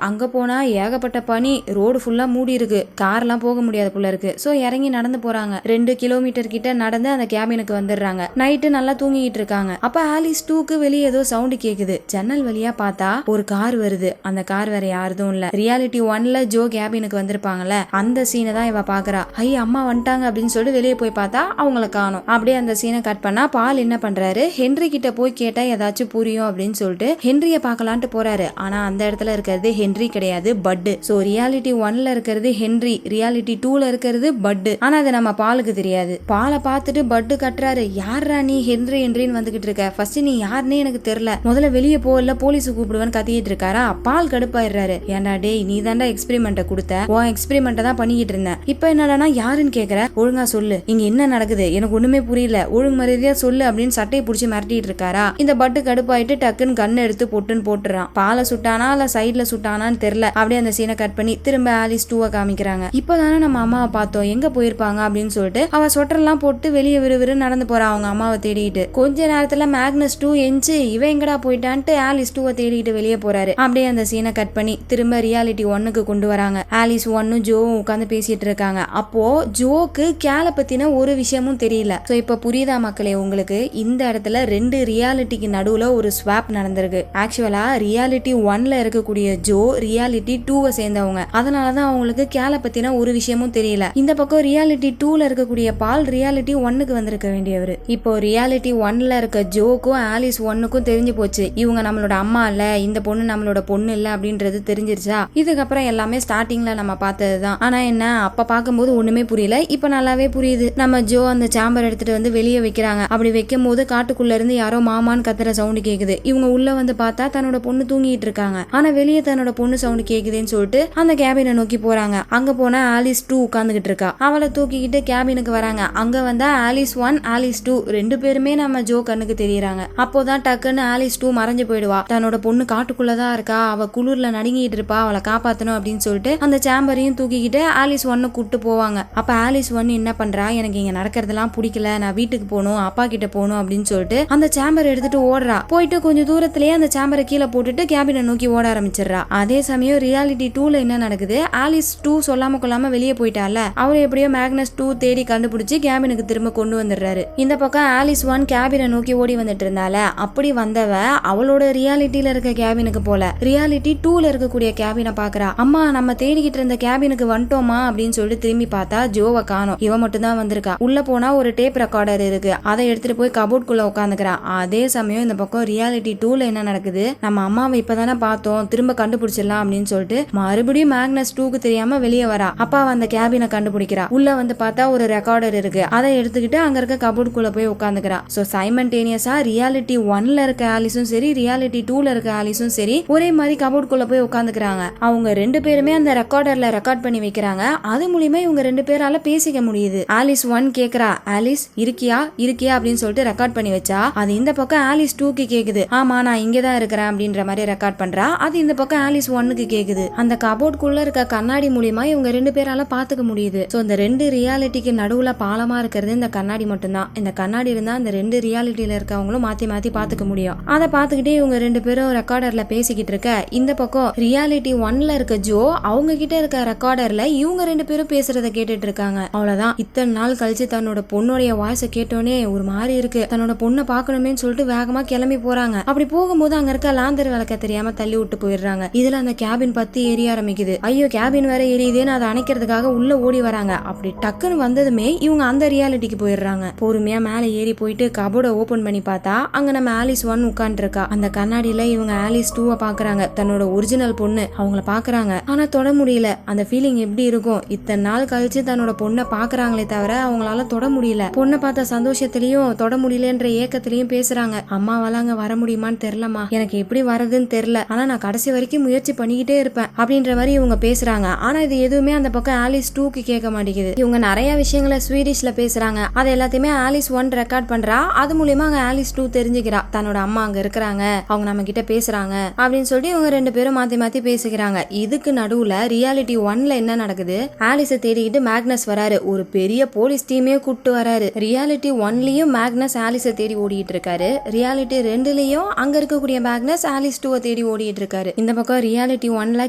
அங்க போனா ஏகப்பட்ட பனி, ரோடு ஃபுல்லா மூடி இருக்கு, கார்லாம் போக முடியாது போல இருக்கு. சோ இறங்கி நடந்து போறாங்க. 2 கிலோமீட்டர் கிட்ட நடந்து அந்த கேபினுக்கு வந்துடுறாங்க. நைட்டு நல்லா தூங்கிட்டு இருக்காங்க. அப்ப ஆலிஸ் 2க்கு வெளியே ஏதோ சவுண்ட் கேக்குது. ஜன்னல் வழியா பார்த்தா ஒரு கார் வருது. அந்த கார் வேற யாருதும் இல்ல, ரியாலிட்டி 1ல ஜோ கேபினுக்கு வந்திருப்பாங்கல்ல, அந்த சீனை தான் இவ பாக்குறா. ஐ அம்மா வந்துட்டாங்க அப்படின்னு சொல்லிட்டு வெளியே போய் பார்த்தா அவங்கள காணோம். அப்படியே அந்த சீனை கட் பண்ணா பால் என்ன பண்றாரு, ஹென்றி கிட்ட போய் கேட்டா ஏதாச்சும் புரியும் அப்படின்னு சொல்லிட்டு ஹென்ரிய பாக்கலான்ட்டு போறாரு. ஆனா அந்த இடத்துல இருக்கிறது ஹென்றி கிடையாது, பட்டு. சோ ரியாலிட்டி 1ல இருக்கிறது ஹென்றி, ரியாலிட்டி 2ல இருக்கிறது பட்டு. ஆனா அது நம்ம பாலுக்கு தெரியாது. பாலை பார்த்துட்டு பட்டு கட்டுறாரு, யாரா நீ ஹென்றி ஹென்றின்னு வந்துகிட்டு இருக்க, ஃபர்ஸ்ட் நீ யாருன்னே எனக்கு தெரியல, முதல்ல வெளியே போகல போலீஸ் கூப்பிடுவேன்னு கத்திட்டு இருக்காரா. பால் கடுப்பாயிடுறாரு. ஏன்டா டேய் நீ தாண்டா எக்ஸ்பெரிமெண்ட்டை கொடுத்த, உன் எக்ஸ்பெரிமெண்ட்டை தான் பண்ணிக்கிட்டு இருந்தேன், இப்ப என்னடா யாருன்னு கேக்குற, ஒழுங்கா சொல்லு, இங்க என்ன நடக்குது எனக்கு ஒண்ணுமே புரியல, ஒழுங்கு மரியாதையா சொல்லு அப்படின்னு சட்டை புடிச்சு மிரட்டிட்டு இருக்காரா. இந்த பட்டு கடுப்பாயிட்டு டக்குன்னு கன் எடுத்து பொட்டுன்னு போட்டுறான். பாலை சுட்டானா இல்ல சைட்ல சுட்டானான்னு தெரியல. அப்படியே அந்த சீனை கட் பண்ணி திரும்ப ஆலிஸ் 2 காமிக்கிறாங்க. இப்பதானே நம்ம அம்மாவை பார்த்தோம், எங்க போயிருப்பாங்க அப்படின்னு சொல்லிட்டு அவ சொட்டர்லாம் போட்டு வெளியே விறுவிறு நடந்து போறா அவங்க அம்மாவை தேடிட்டு. கொஞ்ச நேரத்துல மேக்னஸ் 2 எஞ்சி இவன் எங்கடா போயிட்டான்ட்டு ஆலிஸ் 2 தேடிட்டு வெளியே போறாரு. அப்படியே அந்த சீனை கட் பண்ணி திரும்ப ரியாலிட்டி 1க்கு கொண்டு வராங்க. ஆலிஸ் 1 ஜோவும் உட்காந்து பேசிட்டு இருக்காங்க. அப்போ ஜோக்கு கேல பத்தின ஒரு விஷயமும் தெரியல. சோ இப்ப புரியுதா மக்களே உங்களுக்கு? இந்த இடத்துல 2 ரியாலிட்டிக்கு நடுவுல ஒரு ஸ்வாப் நடந்திருக்கு. ஆக்சுவலா ரியாலிட்டி 1ல இருக்கக்கூடிய ஜோ ரியாலிட்டி 2வை சேர்ந்தவங்க. அதனாலதான் அவங்களுக்கு கேல பத்தின ஒரு விஷயமும் தெரியல. இந்த பக்கம் ரியாலிட்டி 2ல இருக்கக்கூடிய பால் ரியாலிட்டி 1க்கு வந்திருக்க வேண்டியவர். இப்போ ரியாலிட்டி 1ல இருக்க ஜோக்கும் ஆலிஸ் 1க்கும் தெரிஞ்சு போச்சு, இவங்க நம்மளோட அம்மா இல்ல, இந்த பொண்ணு நம்மளோட பொண்ணு இல்ல அப்படின்றது தெரிஞ்சிருச்சா. இதுக்கப்புறம் எல்லாமே ஸ்டார்டிங்ல நம்ம பார்த்ததுதான். ஆனா என்ன, அப்ப பார்க்கும்போது ஒண்ணுமே புரியல, இப்ப நல்லாவே புரியுது. நம்ம ஜோ அந்த சாம்பர் எடுத்துட்டு வந்து வெளியே வைக்கிறாங்க. அப்படி வைக்கும் போது காட்டுக்குள்ள இருந்து யாரோ மாமான்னு கத்துற சவுண்ட் கேக்குது. இவங்க உள்ள வந்து பார்த்தா தன்னோட பொண்ணு தூங்கிட்டு இருக்காங்க. ஆனா வெளியே தன்னோட பொண்ணு சவுண்ட் கேக்குதுன்னு சொல்லிட்டு அந்த கேபினை நோக்கி போறாங்க. அங்க போனா ஆலிஸ் 2 உட்காந்துகிட்டு இருக்கா. அவளை தூக்கிக்கிட்டு கேபினுக்கு வராங்க. அங்க வந்தா ஆலிஸ் 1 ஆலிஸ் 2 2 பேருமே நம்ம ஜோ கண்ணுக்கு தெரியறாங்க. அப்போதான் டக்குன்னு ஆலிஸ் 2 மறைஞ்சு போயிடுவா. தன்னோட பொண்ணு காட்டுக்குள்ளதான் இருக்கா, அவ குளிர்ல நடுங்கிட்டு இருப்பா, அவளை காப்பாத்தணும் அப்படின்னு சொல்லிட்டு அந்த சாம்பரையும் தூக்கிக்கிட்டு ஆலிஸ் 1 கூட்டு போவாங்க. அப்ப ஆலிஸ் 1 என்ன பண்றா, எனக்கு இங்க நடக்கிறதெல்லாம் பிடிக்கல, நான் வீட்டுக்கு போகணும், அப்பா கிட்ட போகணும் அப்படின்னு சொல்லிட்டு அந்த சாம்பர் எடுத்துட்டு ஓடுறா. போயிட்டு கொஞ்சம் தூரத்திலேயே அந்த சாம்பரை கீழே போட்டுட்டு கேபினை நோக்கி ஓட ஆரம்பிச்சிடறா. அதே சமயம் ரியாலிட்டி 2ல என்ன நடக்குது, ஆலிஸ் 2 சொல்லாம கொள்ளாம வெளியே போயிட்டால, அவர் எப்படியோ மேக்னஸ் 2 தேடி கண்டுபிடிச்சு கேபினுக்கு திரும்ப கொண்டு வந்துடுறாரு. இந்த பக்கம் ஆலிஸ் 1 கேபினை நோக்கி ஓடி வந்துட்டு இருந்தால, அப்படி வந்தவ அவளோட ரியாலிட்டியில இருக்க கேபினுக்கு போல ரியாலிட்டி 2ல இருக்கக்கூடிய கேபினை பாக்குறா. அம்மா நம்ம தேடிக்கிட்டு இருந்த கேபினுக்கு வந்துட்டோமா அப்படின்னு சொல்லிட்டு திரும்பி பார்த்தா ஜோவை காணோம். இவ மட்டும் தான் வந்திருக்கா. உள்ள போனா ஒரு டேப் ரெக்கார்டர் இருக்கு, அதை எடுத்துட்டு போய் கபோர்ட்குள்ள உட்காந்துக்கிறா. அதே சமயம் இந்த பக்கம் ரியாலிட்டி 2ல என்ன நடக்குது, நம்ம அம்மாவை இப்பதானே பார்த்தோம், திரும்ப கண்டுபிடிச்சிடலாம் அப்படின்னு சொல்லிட்டு மறுபடியும் மேக்னஸ் 2க்கு தெரியாம வெளியே வரா. அப்பா அந்த கேபினை கண்டுபிடிக்கிறா. உள்ள வந்து பார்த்தா ஒரு ரெக்கார்டர் இருக்கு, அதை எடுத்துக்கிட்டு அங்க இருக்க கபோர்ட்குள்ள போய் உட்காந்துக்கிறா. சோ சைமல்டேனியஸா ரியாலிட்டி 1ல இருக்க ஆலிஸும் சரி ரியாலிட்டி 2ல இருக்க ஆலிஸும் சரி ஒரே மாதிரி கபோர்ட்குள்ள போய் உட்காந்துக்கிறாங்க. அவங்க 2 பேருமே அந்த ரெக்கார்டர்ல ரெக்கார்ட் பண்ணி வைக்கிறாங்க. அது மூலியமா இவங்க 2 பேரால பேசிக்க முடியுது. ஆலிஸ் 1 கேக்குறா, ஆலிஸ் இருக்கியா இருக்கியா அப்படின்னு சொல்லிட்டு ரெக்கார்ட் பண்ணி வச்சா, அது இந்த பக்கம் ஆலிஸ் 2க்கு கேக்குது. ஆமா நான் இங்கதான் இருக்கிறேன் அப்படின்ற மாதிரி ரெக்கார்ட் பண்றா. அது இந்த பக்கம் ஆலிஸ் 1க்கு கேக்குது. அந்த கபோர்ட்குள்ள இருக்க கண்ணாடி மூலியமா இவங்க 2 பேரால பாத்துக்க முடியுது. சோ இந்த 2 ரியாலிட்டிக்கு நடுவுல பாலமா இருக்கிறது இந்த கண்ணாடி மட்டும்தான். இந்த கண்ணாடி இருந்தா அந்த 2 ரியாலிட்டியில இருக்கவங்களும் மாத்தி மாத்தி பாத்துக்க முடியும். அதை பாத்துக்கிட்டே இவங்க 2 பேரும் ரெக்கார்டர்ல பேசிக்கிட்டு இருக்க, இந்த பக்கம் ரியாலிட்டி 1ல இருக்க ஜோ அவங்க கிட்ட இருக்க ரெக்கார்டர்ல இவங்க 2 பேரும் பேசுறத கேட்டுட்டு இருக்காங்க. அவ்வளவுதான், இத்தனை நாள் கழிச்சு தன்னோட பொண்ணுடைய வாய்ஸ கேட்டோன்னே ஒரு மாதிரி இருக்கு, தன்னோட பொண்ணை பாக்கணுமே சொல்லிட்டு வேகமா கிளம்பி போறாங்க. அப்படி போகும்போது அங்க இருக்க லாந்தர் விளக்க தெரியாம தள்ளி விட்டு போயிடுறாங்க. இதுல அந்த கேபின் பத்தி எரிய ஆரம்பிக்குது. ஐயோ கேபின் வேற எரியுதுன்னு அதை அணைக்கிறதுக்காக உள்ள ஓடி வராங்க. அப்படி டக்குன்னு வந்ததுமே இவங்க அந்த ரியாலிட்டிக்கு போயிடுறாங்க. பொறுமையா மேல ஏறி போயிட்டு கபோர்டை ஓபன் பண்ணி பார்த்தா அங்க நம்ம ஆலிஸ் 1 உட்கார்ந்து இருக்கா. அந்த கண்ணாடியில இவங்க ஆலிஸ் 2 பாக்குறாங்க, தன்னோட ஒரிஜினல் பொண்ணு. அவங்கள பாக்குறாங்க, ஆனா தொட முடியல. அந்த ஃபீலிங் எப்படி இருக்கும், இத்தனை நாள் கழிச்சு தன்னோட பொண்ணை பாக்குறாங்களே தவிர அவங்களால தொட முடியல. பொண்ணை பார்த்த சந்தோஷத்திலயும் தொட முடியலன்ற ஏக்கத்திலயும் பேசுறாங்க. அம்மாவால அங்க வர முடியுமான்னு தெரியலமா, எனக்கு எப்படி வரதுன்னு தெரியல, ஆனா நான் கடைசி வரைக்கும் முயற்சி பண்ணிக்கிட்டே இருப்பேன் அப்படின்ற மாதிரி இவங்க பேசுறாங்க. ஆனா இது எதுவுமே அந்த பக்கம் ஆலிஸ் 2க்கு கேட்க மாட்டேங்குது. இவங்க நிறைய விஷயங்களை ஸ்வீடிஷ்ல பேசுறாங்க. அது எல்லாத்தையுமே ஆலிஸ் 1 ரெக்கார்ட் பண்றா. அது மூலியமா அங்க ஆலிஸ் 2 தெரிஞ்சுக்கிறா, தன்னோட அம்மா அங்க இருக்கிறாங்க, அவங்க நம்ம கிட்ட பேசுறாங்க அப்படின்னு சொல்லிட்டு இவங்க 2 பேரும் மாத்தி மாத்தி பேசிக்கிறாங்க. இதுக்கு நடுவுல ரியாலிட்டி 1ல என்ன நடக்குது, ஆலிஸை தேடிக்கிட்டு மேக்னஸ் வராரு. ஒரு பெரிய போலீஸ் டீமே கூப்பிட்டு வராரு. ரியாலிட்டி 1லயும் மேக்னஸ் ஆலிஸை தேடி ஓடிட்டு இருக்காரு. ரியாலிட்டி 2லயும் அங்க இருக்கக்கூடிய மேக்னஸ் ஆலிஸ் 2 தேடி ஓடிட்டு இருக்காரு. இந்த பக்கம் ரியாலிட்டி 1ல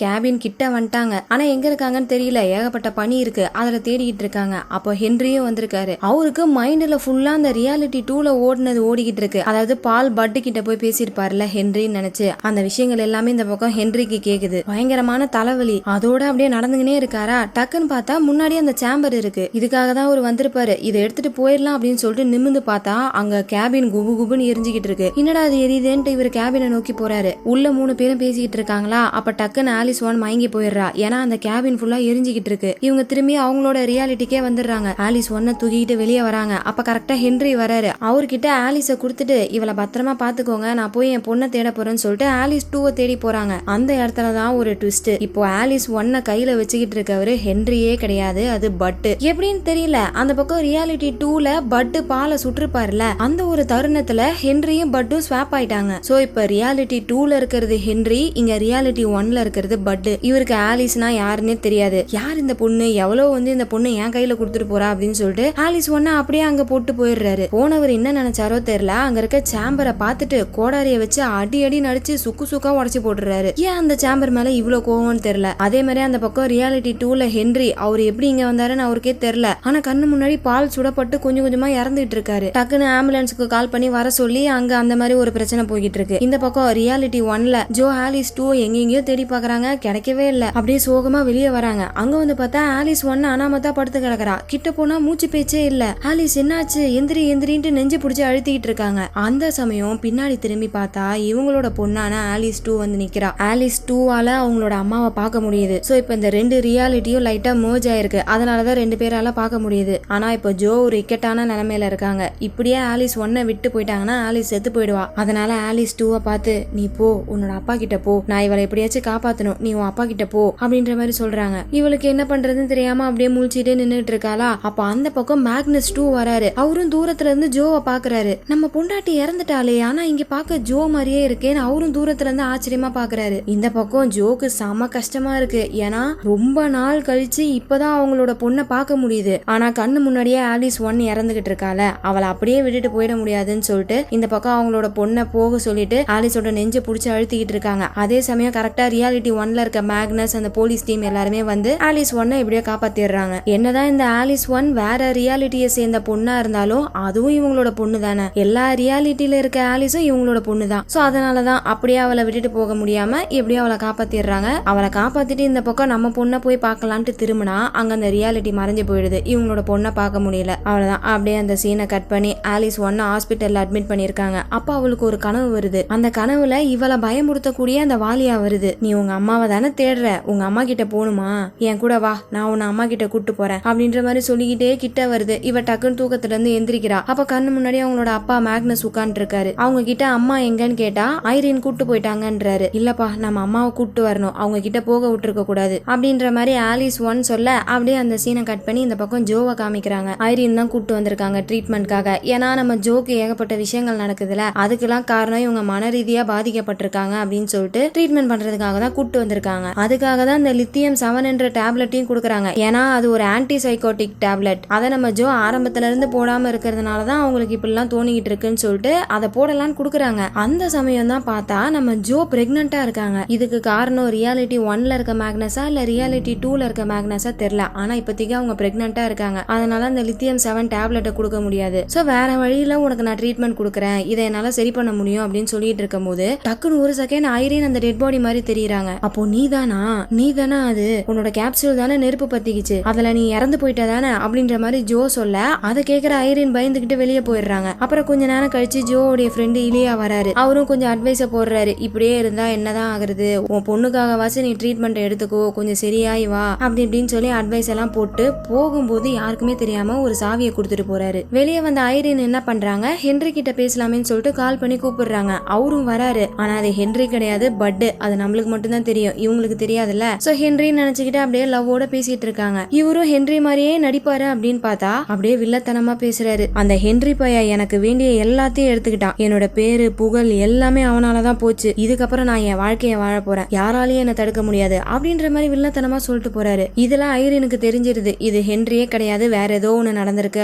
கேபின் கிட்ட வந்துட்டாங்க. ஆனா எங்க இருக்காங்கன்னு தெரியல, ஏகப்பட்ட பனி இருக்கு, அதுல தேடிக்கிட்டு இருக்காங்க. அப்போ ஹென்ரியும் வந்திருக்காரு. அவருக்கு மைண்ட்ல ஃபுல்லா அந்த ரியாலிட்டி 2ல ஓடினது ஓடிக்கிட்டு இருக்கு. அதாவது பால் பட்டு கிட்ட போய் பேசியிருப்பாருல ஹென்ரின்னு நினைச்சு அந்த விஷயங்கள் எல்லாமே இந்த பக்கம் ஹென்ரிக்கு கேக்குது. பயங்கரமான தலைவலி, அதோட அப்படியே நடந்துகினே இருக்காரா. டக்குன்னு பார்த்தா முன்னாடி அந்த சாம்பர் இருக்கு. இதுக்காக தான் அவர் வந்திருப்பாரு, இதை எடுத்துட்டு போயிடலாம் அப்படின்னு சொல்லிட்டு நிமிந்து பார்த்தா அங்க கேபின் குபு குபுன்னு எரிஞ்சுக்கிட்டு இருக்கு. என்னடா அது எரியுதுன்ட்டு இவர் கேபினை நோக்கி போறாரு. உள்ள 3 பேரும் பேசிக்கிட்டு இருக்காங்களா. அப்ப டக்குன்னு ஆலிஸ் 1 மயங்கி போயிடுறா. ஏன்னா அந்த கேபின் ஃபுல்லா எரிஞ்சுக்கிட்டு இருக்கு. இவங்க திரும்பி அவங்களோட ரியாலிட்டிக்கே வந்துடுறாங்க. ஆலிஸ் 1 தூக்கிட்டு வெளியே வராங்க. அப்ப கரெக்டா ஹென்ரி வராரு. அவர்கிட்ட ஆலிஸை கொடுத்துட்டு இவளை பத்திரமா பாத்துக்கோங்க, நான் போய் என் பொண்ணை தேட போறேன்னு சொல்லிட்டு ஆலிஸ் 2 தேடி போறாங்க. அந்த இடத்துலதான் ஒரு ட்விஸ்ட். இப்போ ஆலிஸ் 1 கையில வச்சுக்கிட்டு இருக்கவரு ஹென்ரியே கிடையாது, அது பட்டு. எப்படின்னு தெரியல. அந்த பக்கம் ரியாலிட்டி 2ல பட்டு பாலை சுற்றுப்பாருல, அந்த ஒரு தருணத்துல ஹென்ரியும் பட்டும் ஸ்வாப் ஆயிட்டாங்க. சோ இப்ப ரியாலிட்டி 2ல இருக்கிறது ஹென்றி, இங்க ரியாலிட்டி 1ல இருக்கிறது பட். இவருக்கு ஆலிஸ்னா யாருன்னே தெரியாது. யார் இந்த பொண்ணு, எவ்வளவு இந்த பொண்ணு என் கையில கொடுத்துட்டு போறா அப்படின்னு சொல்லிட்டு ஆலிஸ் ஒன்ன அப்படியே அங்க போட்டு போயிடுறாரு. போனவர் என்ன நினைச்சாரோ தெரியல, அங்க இருக்க சேம்பரை பார்த்துட்டு கோடாரிய வச்சு அடி அடி நடிச்சு சுக்கு சுக்கா உடச்சு போட்டுறாரு. ஏன் அந்த சேம்பர் மேல இவ்வளவு கோவம்னு தெரியல. அதே மாதிரி அந்த பக்கம் ரியாலிட்டி 2ல ஹென்றி, அவர் எப்படி இங்க வந்தாருன்னு அவருக்கே தெரியல. ஆனா கண்ணு முன்னாடி பால் சுடப்பட்டு கொஞ்சம் கொஞ்சமா இறந்துட்டு இருக்காரு. டக்குன்னு ஆம்புலன்ஸுக்கு கால் பண்ணி வர சொல்லி அங்க அந்த மாதிரி ஒரு பிரச்சனை போய்கிட்டு இருக்கு. இந்த பக்கம் ரியாலிட்டி 1ல ஜோ ஆலிஸ் 2 எங்கெங்கயோ தேடி பாக்குறாங்க, கிடைக்கவே இல்ல. அப்படியே சோகமா வெளியே வராங்க. அங்க வந்து பார்த்தா ஆலிஸ் 1 அனாமத்தா படுத்து கிடக்குறா. கிட்ட போனா மூச்சு பேச்சே இல்ல. ஆலிஸ் என்னாச்சு, எந்திரி எந்திரின்ட்டு நெஞ்சு பிடிச்சி அழுத்திட்டு இருக்காங்க. அந்த சமயம் பின்னாடி திரும்பி பார்த்தா இவங்களோட பொண்ணான ஆலிஸ் 2 வந்து நிக்கிறா. ஆலிஸ் 2ஆல அவங்களோட அம்மாவை பார்க்க முடியுது. சோ இப்ப இந்த ரெண்டு ரியாலிட்டியும் லைட்டா மர்ஜ் ஆயிருக்கு. அதனாலதான் ரெண்டு பேரால பார்க்க முடியுது. ஆனா இப்ப ஜோ ஒரு இக்கட்டான நிலைமையில இருக்காங்க. இப்படியே ஆலிஸ் 1 விட்டு போயிட்டாங்கன்னா ஆலிஸ் செத்து போயிடுவா. அதனால ஆலிஸ் 2 பார்த்து, நீ போ, உன்னோட அப்பா கிட்ட போ, நான் இவளை எப்படியாச்சும் காப்பாத்தணும், நீ உன் அப்பா கிட்ட போ அப்படின்ற மாதிரி சொல்றாங்க. இவளுக்கு என்ன பண்றதுன்னு தெரியாம அப்படியே முழிச்சிட்டே நின்னுட்டு இருக்காளா. அப்ப அந்த பக்கம் மேக்னஸ் 2 வராரு. அவரும் தூரத்துல இருந்து ஜோவை பாக்குறாரு. நம்ம பொண்டாட்டி இறந்துட்டாலே, ஆனா இங்க பாக்க ஜோ மாதிரியே இருக்கேன்னு அவரும் தூரத்துல இருந்து ஆச்சரியமா பாக்குறாரு. இந்த பக்கம் ஜோக்கு செம கஷ்டமா இருக்கு. ஏன்னா ரொம்ப நாள் கழிச்சு இப்பதான் அவங்களோட பொண்ணை பார்க்க முடியுது. ஆனா கண்ணு முன்னாடியே ஆலிஸ் 1 இறந்துகிட்டு இருக்கால, அவளை அப்படியே விட்டுட்டு போயிட முடியாதுன்னு சொல்லிட்டு இந்த பக்கம் அவங்களோட பொண்ணை போக சொல்லிட்டு ஆலிஸோட நெஞ்சை புடிச்சு அழுத்திக்கிட்டு இருக்காங்க. அதே சமயம் கரெக்டா ரியாலிட்டி 1ல இருக்க மேக்னஸ், அந்த போலீஸ் டீம் எல்லாருமே வந்து ஆலிஸ் 1 இப்படியே காப்பாத்திடுறாங்க. என்னதான் இந்த ஆலிஸ் 1 வேற ரியாலிட்டியை சேர்ந்த பொண்ணா இருந்தாலும் அதுவும் இவங்களோட பொண்ணு தானே. எல்லா ரியாலிட்டியில இருக்க ஆலிஸும் இவங்களோட பொண்ணு தான். சோ அதனாலதான் அப்படியே அவளை விட்டுட்டு போக முடியாம எப்படியோ அவளை காப்பாத்திடுறாங்க. அவளை காப்பாத்திட்டு இந்த பக்கம் நம்ம பொண்ணை போய் பார்க்கலான்ட்டு திரும்பினா அங்க அந்த ரியாலிட்டி மறைஞ்சு போயிடுது. இவங்களோட பொண்ணை பார்க்க முடியல. அவ்வளவுதான். அப்படியே அந்த சீனை கட் பண்ணி ஆலிஸ் 1 ஹாஸ்பிட்டல்ல அட்மிட் பண்ணிருக்காங்க. அப்ப அவளுக்கு ஒரு கனவு வருது. அந்த கனவுல இவளை பயமுறுத்தக்கூடிய அந்த வாலியா வருது. நீ உங்க அம்மாவை தானே தேடுற, உங்க அம்மா கிட்ட போகணுமா, என் கூட வா, நான் உன்னை அம்மா கிட்ட கூட்டு போறேன் அப்படின்ற மாதிரி சொல்லிக்கிட்டே கிட்ட வருது. இவ டக்குன்னு தூக்கத்துல இருந்து எந்திரிக்கிறா. அப்ப கண்ணு முன்னாடி அவங்களோட அப்பா மேக்னஸ் உட்கார்ந்து இருக்காரு. அவங்க கிட்ட அம்மா எங்கன்னு கேட்டா ஐரின் கூட்டு போயிட்டாங்கன்றாரு. இல்லப்பா, நம்ம அம்மாவை கூட்டு வரணும், அவங்க கிட்ட போக விட்டுருக்க கூடாது அப்படின்ற மாதிரி ஆலிஸ் 1 சொல்ல அப்படியே அந்த சீனை கட் பண்ணி இந்த பக்கம் ஜோவை காமிக்கிறாங்க. ஐரின் தான் கூட்டு வந்திருக்காங்க ட்ரீட்மெண்ட்காக. ஏன்னா நம்ம ஜோக்கு ஏகப்பட்ட விஷயங்கள் நடக்குதுல, அதுக்கெல்லாம் காரணம் இவங்க மன ரீதியா பாதிக்கப்பட்டிருக்காங்க அப்படின்னு சொல்லிட்டு ட்ரீட்மெண்ட் பண்றதுக்காக தான் கூட்டு வந்திருக்காங்க. அதுக்காக தான் இந்த லித்தியம் 7 என்ற டேப்லெட்டையும் கொடுக்குறாங்க. ஏன்னா அது ஒரு ஆன்டி சைக்கோட்டிக் டேப்லெட். அதை நம்ம ஜோ ஆரம்பத்துல இருந்து போடாம இருக்கிறதுனாலதான் அவங்களுக்கு இப்படிலாம் தோணிக்கிட்டு இருக்குன்னு சொல்லிட்டு அதை போடலான்னு கொடுக்குறாங்க. அந்த சமயம் தான் பார்த்தா நம்ம ஜோ பிரெக்னண்டா இருக்காங்க. இதுக்கு காரணம் ரியாலிட்டி 1ல இருக்க மேக்னஸா இல்ல ரியாலிட்டி 2ல இருக்க மேக்னஸா தெரியல. ஆனா இப்போதைக்கு அவங்க பிரெக்னண்டா இருக்காங்க. அதனால அந்த லித்தியம் 7 டேப்லெட்டை கொடுக்க முடியாது. சோ வேற வழியில உனக்கு நான் ட்ரீட்மெண்ட் கொடுக்குறேன், இதை என்னால சரி பண்ண முடியும் அப்படின்னு சொல்லிட்டு இருக்கும் போது டக்குன்னு ஒரு செகண்ட் ஐரின் அந்த டெட் பாடி மாதிரி தெரியுறாங்க. அப்போ நீதானா அது, உன்னோட கேப்சூல் தானே நெருப்பு பத்திக்கிச்சு, அதுல நீ இறந்து போயிட்ட தானே அப்படின்ற மாதிரி ஜோ சொல்ல அதை கேட்கிற ஐரின் பயந்துகிட்டு வெளியே போயிடுறாங்க. அப்புறம் கொஞ்ச நேரம் கழிச்சு ஜோவுடைய ஃப்ரெண்டு இலியா வராரு. அவரும் கொஞ்சம் அட்வைஸ போடுறாரு. இப்படியே இருந்தா என்னதான் ஆகுறது, உன் பொண்ணுக்காக வாசி நீ ட்ரீட்மெண்ட் எடுத்துக்கோ, கொஞ்சம் சரியாயி வா அப்படி இப்படின்னு சொல்லி அட்வைஸ் எல்லாம் போட்டு போகும்போது யாருக்குமே தெரியாம ஒரு சாவியை கொடுத்துட்டு போறாரு. வெளியே வந்த ஐரின் என்ன பண்றாங்க, ஹென்றி கிட்ட பேசலாமேன்னு சொல்லிட்டு கால் பண்ணி கூப்பிடுறாங்க. அவரும் வராரு. ஆனா அது ஹென்றி கிடையாது, பட். அது நம்மளுக்கு மட்டும் தான் தெரியும், இவங்களுக்கு தெரியாதுல்ல. சோ ஹென்றி நினைச்சுக்கிட்டு அப்படியே லவ்வோட பேசிட்டு இருக்காங்க. இவரும் ஹென்றி மாதிரியே நடிப்பாரு அப்படின்னு பார்த்தா அப்படியே வில்லத்தனமா பேசுறாரு. அந்த ஹென்றி பைய எனக்கு வேண்டிய எல்லாத்தையும் எடுத்துக்கிட்டான், என்னோட பேரு புகழ் எல்லாமே அவனாலதான் போச்சு, இதுக்கப்புறம் நான் என் வாழ்க்கைய வாழ போறேன், யாராலையும் என்ன தடுக்க முடியாது அப்படின்ற மாதிரி வில்லத்தனமா சொல்லிட்டு போறாரு. இதெல்லாம் ஐரினுக்கு தெரிஞ்சிருது, இது ஹென்ரியே கிடையாது, வேற ஏதோ ஒண்ணு நடந்திருக்கு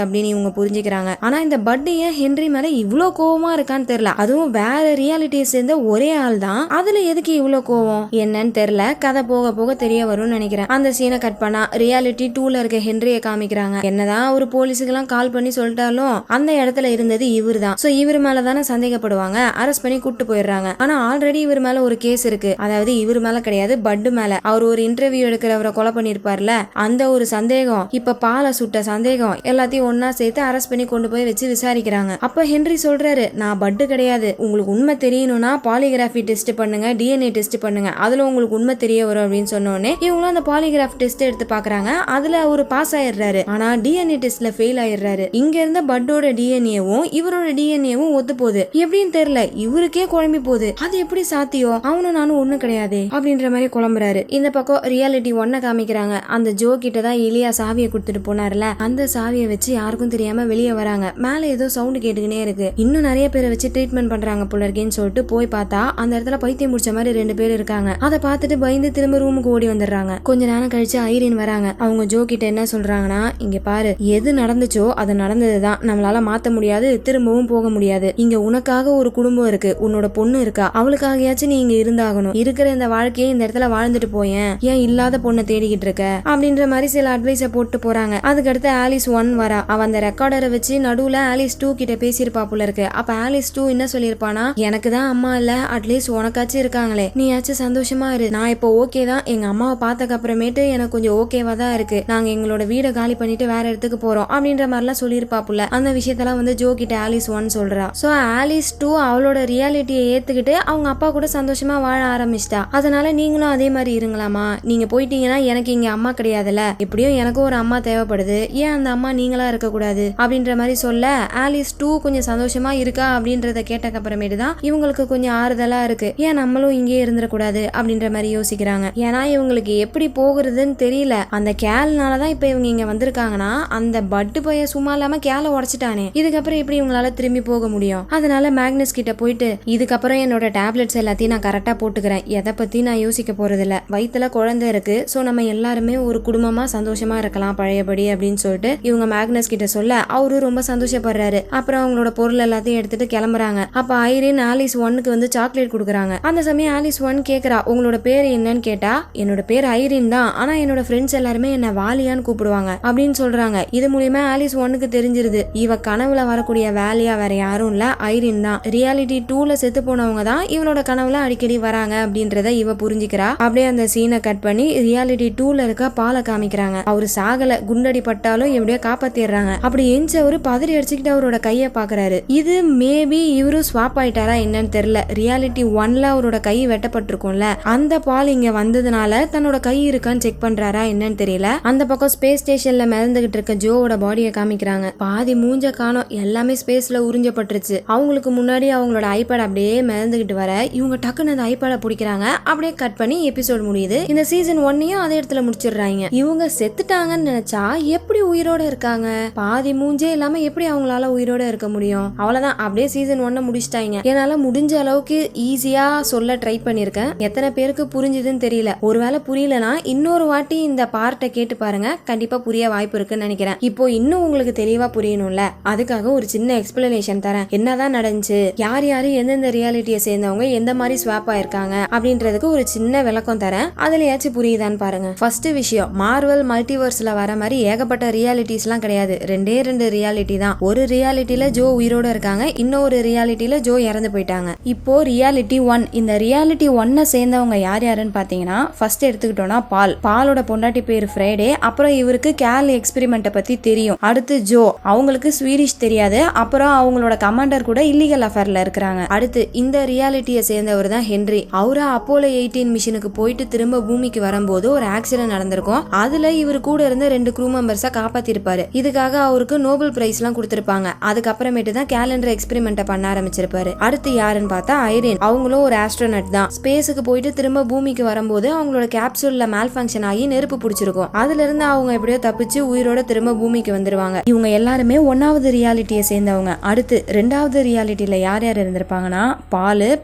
அப்படின்னு இவங்க புரிஞ்சுக்கிறாங்க. ஆனா இந்த பட் ஏன் ஹென்றி மேல இவ்ளோ கோவமா இருக்கான்னு தெரியல. அதுவும் வேற ரியாலிட்டியை சேர்ந்த ஒரே ஆள் தான், அதுல எதுக்கு இவ்ளோ கோவம் என்னன்னு தெரியல. கதை போக போக தெரிய வரும்னு நினைக்கிறேன். அந்த சீனை கட் பண்ணா ரியாலிட்டி 2ல இருக்க ஹென்ரிய காமிக்கிறாங்க. என்னதான் ஒரு போலீஸுக்கு எல்லாம் கால் பண்ணி சொல்லிட்டாலும் அந்த இடத்துல இருந்தது இவர் தான். சோ இவர் மேலதானே சந்தேகப்படுவாங்க, அரெஸ்ட் பண்ணி கூட்டு போயிடுறாங்க. ஆனா ஆல்ரெடி இவர் மேல ஒரு கேஸ் இருக்கு. அதாவது இவர் மேல கிடையாது, பட் மேல. அவர் ஒரு இன்டர்வியூ எடுக்கிறவரை கொலை பண்ணிருப்பார்ல, அந்த ஒரு சந்தேகம், இப்ப பாலை சுட்ட சந்தேகம் எல்லாத்தையும் ஒன்னா சேர்த்து அரெஸ்ட் பண்ணி கொண்டு போய் வச்சு விசாரிக்கிறாங்க. அப்ப ஹென்றி சொல்றாரு, நான் பட் கிடையாது, உங்களுக்கு உண்மை தெரியணும்னா பாலிகிராஃபி டெஸ்ட் பண்ணுங்க, டிஎன்ஏ டெஸ்ட் பண்ணுங்க, அதுல உங்களுக்கு உண்மை தெரிய வரும் அப்படின்னு சொன்னோடனே இவங்களும் அந்த பாலிகிராஃப் டெஸ்ட் எடுத்து பாக்குறாங்க. அதுல அவரு பாஸ் ஆயிடுறாரு. ஆனா டிஎன்ஏ டெஸ்ட்ல ஃபெயில் ஆயிடுறாரு. இங்க இருந்த பட்டோட டிஎன்ஏவும் இவரோட டிஎன்ஏவும் ஒத்து போகுது. எப்படின்னு தெரியல, இவருக்கே குழம்பி போகுது. அது எப்படி சாத்தியம், அவனும் நானும் ஒண்ணு கிடையாது அப்படின்ற மாதிரி குழம்புறாரு. இந்த பக்கம் ரியாலிட்டி 1 காமிக்கிறாங்க. அந்த ஜோ கிட்ட தான் இலியா சாவியை கொடுத்துட்டு போனார்ல, அந்த சாவியை வச்சு யாருக்கும் தெரியாம வெளியே வராங்க. மேல ஏதோ சவுண்ட் கேட்டுக்கினே இருக்கு. இன்னும் நிறைய பேரை வச்சு ட்ரீட்மெண்ட் பண்றாங்க போல இருக்கேன்னு சொல்லிட்டு போய் பார்த்தா அந்த இடத்துல பைத்தியம் முடிச்ச மாதிரி 2 பேர் இருக்காங்க. அதை பார்த்துட்டு பயந்து திரும்ப ரூமுக்கு ஓடி வந்துடுறாங்க. கொஞ்ச நேரம் கழிச்சு ஐரின் வராங்க. அவங்க ஜோ கிட்ட என்ன சொல்றாங்கன்னா, இங்க பாரு, எது நடந்துச்சோ அது நடந்ததுதான், நம்மளால மாத்த முடியாது, திரும்பவும் போக முடியாது. இங்க உனக்காக ஒரு குடும்பம் இருக்கு, உன்னோட பொண்ணு இருக்கா, அவளுக்காகயாச்சும் நீ இங்க இருந்தாகணும். இருக்கிற இந்த வாழ்க்கையை இந்த இடத்துல வாழ்ந்துட்டு போயேன், ஏன் இல்லாத பொண்ணை தேடிக்கிட்டு இருக்க அப்படின்ற மாதிரி சில அட்வைஸ போட்டு போறாங்க. அதுக்கடுத்து ஆலிஸ் 1 வரா. அவ அந்த ரெக்கார்டரை வச்சு நடுவுல ஆலிஸ் 2 கிட்ட பேசியிருப்பா போல இருக்கு. அப்ப ஆலிஸ் 2 என்ன சொல்லியிருப்பானா, எனக்கு தான் அம்மா இல்ல, அட்லீஸ்ட் உனக்காச்சும் இருக்காங்களே, நீயாச்சும் சந்தோஷமா இரு. நான் இப்போ ஓகே தான், எங்க அம்மாவை பார்த்ததுக்கு அப்புறமேட்டு எனக்கு கொஞ்சம் ஓகேவா தான் இருக்கு, நாங்க எங்களோட வீடை காலி பண்ணிட்டு வேற இடத்துக்கு போறோம் அப்படின்ற மாதிரிலாம் சொல்லியிருப்பா போல. அந்த விஷயத்தெல்லாம் வந்து ஜோ கிட்ட ஆலிஸ் 1 சொல்றா. சோ ஆலிஸ் 2 அவளோட ரியாலிட்டியை ஏத்துக்கிட்டு அவங்க அப்பா கூட சந்தோஷமா வாழ ஆரம்பிச்சிட்டா. அதனால நீங்களும் அதே மாதிரி இருங்களாமா, நீங்க போயிட்டீங்கன்னா எனக்கு இங்க அம்மா கிடையாதுல, எப்படியும் எனக்கும் ஒரு அம்மா தேவைப்படுது, ஏன் அந்த அம்மா நீங்களா இருக்க கூடாது அப்படின்ற மாதிரி சொல்ல ஆலிஸ் 2 கொஞ்சம் சந்தோஷமா இருக்கா அப்படின்றத கேட்டக்கு அப்புறமேட்டு தான் இவங்களுக்கு கொஞ்சம் ஆறுதலா இருக்கு. ஏன் நம்மளும் இங்கே இருந்துடக்கூடாது அப்படின்ற மாதிரி யோசிக்கிறாங்க. ஏன்னா இவங்களுக்கு எப்படி போகிறதுன்னு தெரியல. அந்த கேல்னாலதான் இப்ப இவங்க இங்க வந்திருக்காங்கன்னா அந்த பட்டு பைய சும்மா இல்லாம கேலை உடைச்சிட்டானே, இதுக்கப்புறம் எப்படி இவங்களால திரும்பி போக முடியும்? அதனால மேக்னஸ் கிட்ட போயிட்டு இதுக்கப்புறம் என்னோட டேப்லெட்ஸ் எல்லாத்தையும் நான் கரெக்டா போட்டுக்கிறேன், எதை பத்தி நான் யோசிக்க போறது இல்ல, வயித்துல குழந்தை இருக்கு, சோ நம்ம எல்லாருமே ஒரு குடும்பமா சந்தோஷமா இருக்கலாம் பழையபடி அப்படின்னு சொல்லிட்டு இவங்க மேக்னஸ் கிட்ட சொல்ல அவரு ரொம்ப சந்தோஷப்படுறாரு. அப்புறம் அவங்களோட பொருள் எல்லாத்தையும் எடுத்துட்டு கிளம்புறாங்க. அப்ப ஐரின் ஆலிஸ் 1க்கு வந்து சாக்லேட் கொடுக்குறாங்க. அந்த சமயம் ஆலிஸ் 1 கேக்குறா, உங்களோட பேர் என்னன்னு கேட்டா, என்னோட பேர் ஐரின் தான், ஆனா என்னோட ஃப்ரெண்ட்ஸ் எல்லாருமே என்ன வாலியான்னு கூப்பிடுவாங்க அப்படின்னு சொல்றாங்க. இது மூலியமா ஆலிஸ் 1க்கு தெரிஞ்சிருது, இவ கனவுல வரக்கூடிய வேலியா வேற யாரும் இல்ல, ஐரின் தான். ரியாலிட்டி 2ல செத்து போனவங்க தான் இவளோட கனவுல அடிக்கடி வராங்க அப்படின்றத இவ புரிஞ்சுக்கிறா. அப்படியே அந்த சீனை கட் பண்ணி ரியாலிட்டி 2ல இருக்க பாலை காமிக்கிறாங்க. அவரு சாகல, குண்டடி பட்டாலும் எப்படியோ காப்பாத்திடுறாங்க. அப்படி எஞ்சவரு பதறி அடிச்சுக்கிட்டு அவரோட கைய பாக்குறாரு. இது மேபி இவரு ஸ்வாப் ஆயிட்டாரா என்னன்னு தெரியல. ரியாலிட்டி 1ல அவரோட கை வெட்டப்பட்டிருக்கும்ல, அந்த பால் இங்க வந்ததுனால தன்னோட கை இருக்கான்னு செக் பண்றாரா என்னன்னு தெரியல. அந்த பக்கம் ஸ்பேஸ் ஸ்டேஷன்ல மிதந்துகிட்டு இருக்க ஜோவோட பாடியை காமிக்கிறாங்க. பாதி மூஞ்ச காணோம், எல்லாமே ஸ்பேஸ்ல உறிஞ்சப்பட்டுருச்சு. அவங்களுக்கு முன்னாடி அவங்களோட ஐபேட் அப்படியே மிதந்துகிட்டு வர இவங்க டக்குன்னு அந்த ஐபேட பிடிக்கிறாங்க. அப்படியே கட் பண்ணி எபிசோட் முடியுது. இந்த சீசன் 1யும் அதே இடத்துல முடிச்சிடுறாங்க. இவங்க செத்துட்டாங்கன்னு நினைச்சா எப்படி உயிரோட இருக்காங்க? பாதி மூஞ்சே இல்லாம எப்படி அவங்களால உயிரோட இருக்க முடியும்? அவ்வளவுதான், அப்படியே சீசன் 1 முடிச்சிட்டாங்க. என்னால முடிஞ்ச அளவுக்கு ஈஸியா சொல்ல ட்ரை பண்ணிருக்கேன். எத்தனை பேருக்கு புரிஞ்சுதுன்னு தெரியல. ஒருவேளை புரியலனா இன்னொரு வாட்டி இந்த பார்ட்டை கேட்டு பாருங்க, கண்டிப்பா புரிய வாய்ப்பு இருக்குன்னு நினைக்கிறேன். இப்போ இன்னும் உங்களுக்கு தெளிவா புரியணும்ல, அதுக்காக ஒரு சின்ன எக்ஸ்பிளனேஷன் தரேன். என்னதான் நடந்துச்சு, யார் யாரு எந்தெந்த ரியாலிட்டியை சேர்ந்தவங்க எந்த மாதிரி ஸ்வாப் ஆயிருக்காங்க அப்படின்றதுக்கு ஒரு சின்ன விளக்கம் தரேன். அதுலயாச்சும் புரியுதான்னு பாருங்க. ஃபர்ஸ்ட் விஷயம், மார்வல் மல்டிவர்ஸ்ல வர மாதிரி ஏகப்பட்ட ரியாலிட்டிஸ் எல்லாம் கிடையாது. 2 ரியாலிட்டி தான். ஒரு ரியாலிட்டியில ஜோ உயிரோட இருக்காங்க, இன்னொரு ரியாலிட்டியில ஜோ இறந்து போயிட்டாங்க. இப்போ ரியாலிட்டி 1, இந்த ரியாலிட்டி 1 சேர்ந்தவங்க யார் யாருன்னு பாத்தீங்கன்னா, ஃபர்ஸ்ட் எடுத்துக்கிட்டோம்னா பாலோட பொண்டாட்டி பேர் ஃப்ரைடே. அப்புறம் இவருக்கு கேல் எக்ஸ்பெரிமெண்ட்டை பத்தி தெரியும். அடுத்து ஜோ, அவங்களுக்கு ஸ்வீடிஷ் தெரியாது. அப்புறம் அவங்களோட கமாண்டர் கூட இல்லீகல் அஃபேர்ல இருக்கிறாங்க. அடுத்து இந்த ரியாலிட்டியை சேர்ந்தவர் தான் ஹென்றி. அவரா அப்போலோ 18 மிஷனுக்கு போயிட்டு திரும்ப பூமிக்கு வரும்போது ஒரு ஆக்சிடென்ட் நடந்திருக்கும். அதுல இவர் கூட இருந்த 2 க்ரூ மெம்பர்ஸை காப்பாத்திருப்பாரு. இதுக்காக அவருக்கு நோபல் பிரைஸ் எல்லாம் கொடுத்திருப்பாங்க. அதுக்கப்புறமேட்டு தான் கேலண்டர் எக்ஸ்பெரிமெண்ட் பண்ண ஆரம்பிச்சிருப்பாரு. அடுத்து யாருன்னு பார்த்தா ஐரின். அவங்களும் ஒரு ஆஸ்ட்ரோனட் தான். ஸ்பேஸுக்கு போயிட்டு திரும்ப பூமிக்கு வரும்போது அவங்களோட கேப்சூல்ல மேல் ஃபங்க்ஷன் ஆகி நெருப்பு பிடிச்சிருக்கும். அதுல இருந்து அவங்க எப்படியோ தப்பிச்சு உயிரோட திரும்ப பூமிக்கு வந்துருவாங்க. இவங்க எல்லாருமே 1வது ரியாலிட்டியை சேர்ந்தவங்க. அடுத்து 2வது ரியாலிட்டியில யார் யார் இருந்திருப்பாங்கன்னா,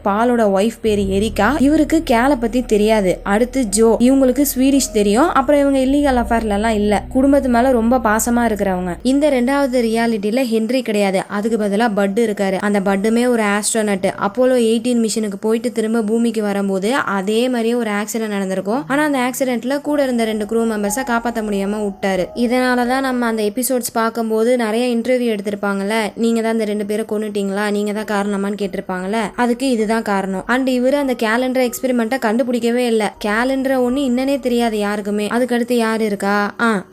பாலோட ஒய்ஃப் பேரு எரிகா. இவருக்கு கேலை பத்தி தெரியாது. அடுத்து ஜோ, இவங்களுக்கு ஸ்வீடிஷ் தெரியும். அப்புறம் இவங்க இல்லீகல் அஃபேர்ல எல்லாம் இல்ல, குடும்பத்து மேல ரொம்ப பாசமா இருக்கிறவங்க. இந்த 2வது ரியாலிட்டியில ஹென்றி கிடையாது, அதுக்கு பதிலா பட் இருக்காரு. அந்த பட்டுமே ஒரு ஆஸ்ட்ரோனட். அப்போலோ 18 மிஷனுக்கு போயிட்டு திரும்ப பூமிக்கு வரும்போது அதே மாதிரியே ஒரு ஆக்சிடென்ட் நடந்திருக்கும். ஆனா அந்த ஆக்சிடென்ட்ல கூட இருந்த 2 க்ரூ மெம்பர்ஸை காப்பாற்ற முடியாம விட்டாரு. இதனாலதான் நம்ம அந்த எபிசோட்ஸ் பார்க்கும்போது நிறைய இன்டர்வியூ எடுத்திருப்பாங்கல்ல, நீங்க தான் இந்த 2 பேரை கொன்னுட்டீங்களா, நீங்க தான் காரணமான்னு கேட்டிருப்பாங்கல்ல, அதுக்கு இதுதான் காரணம். அண்ட் இவரு அந்த கேலண்டர் எக்ஸ்பெரிமெண்ட்டை கண்டுபிடிக்கவே இல்ல. கேலண்டர் ஒண்ணு இன்னனே தெரியாது யாருக்குமே. அதுக்கடுத்து யாரு இருக்கா,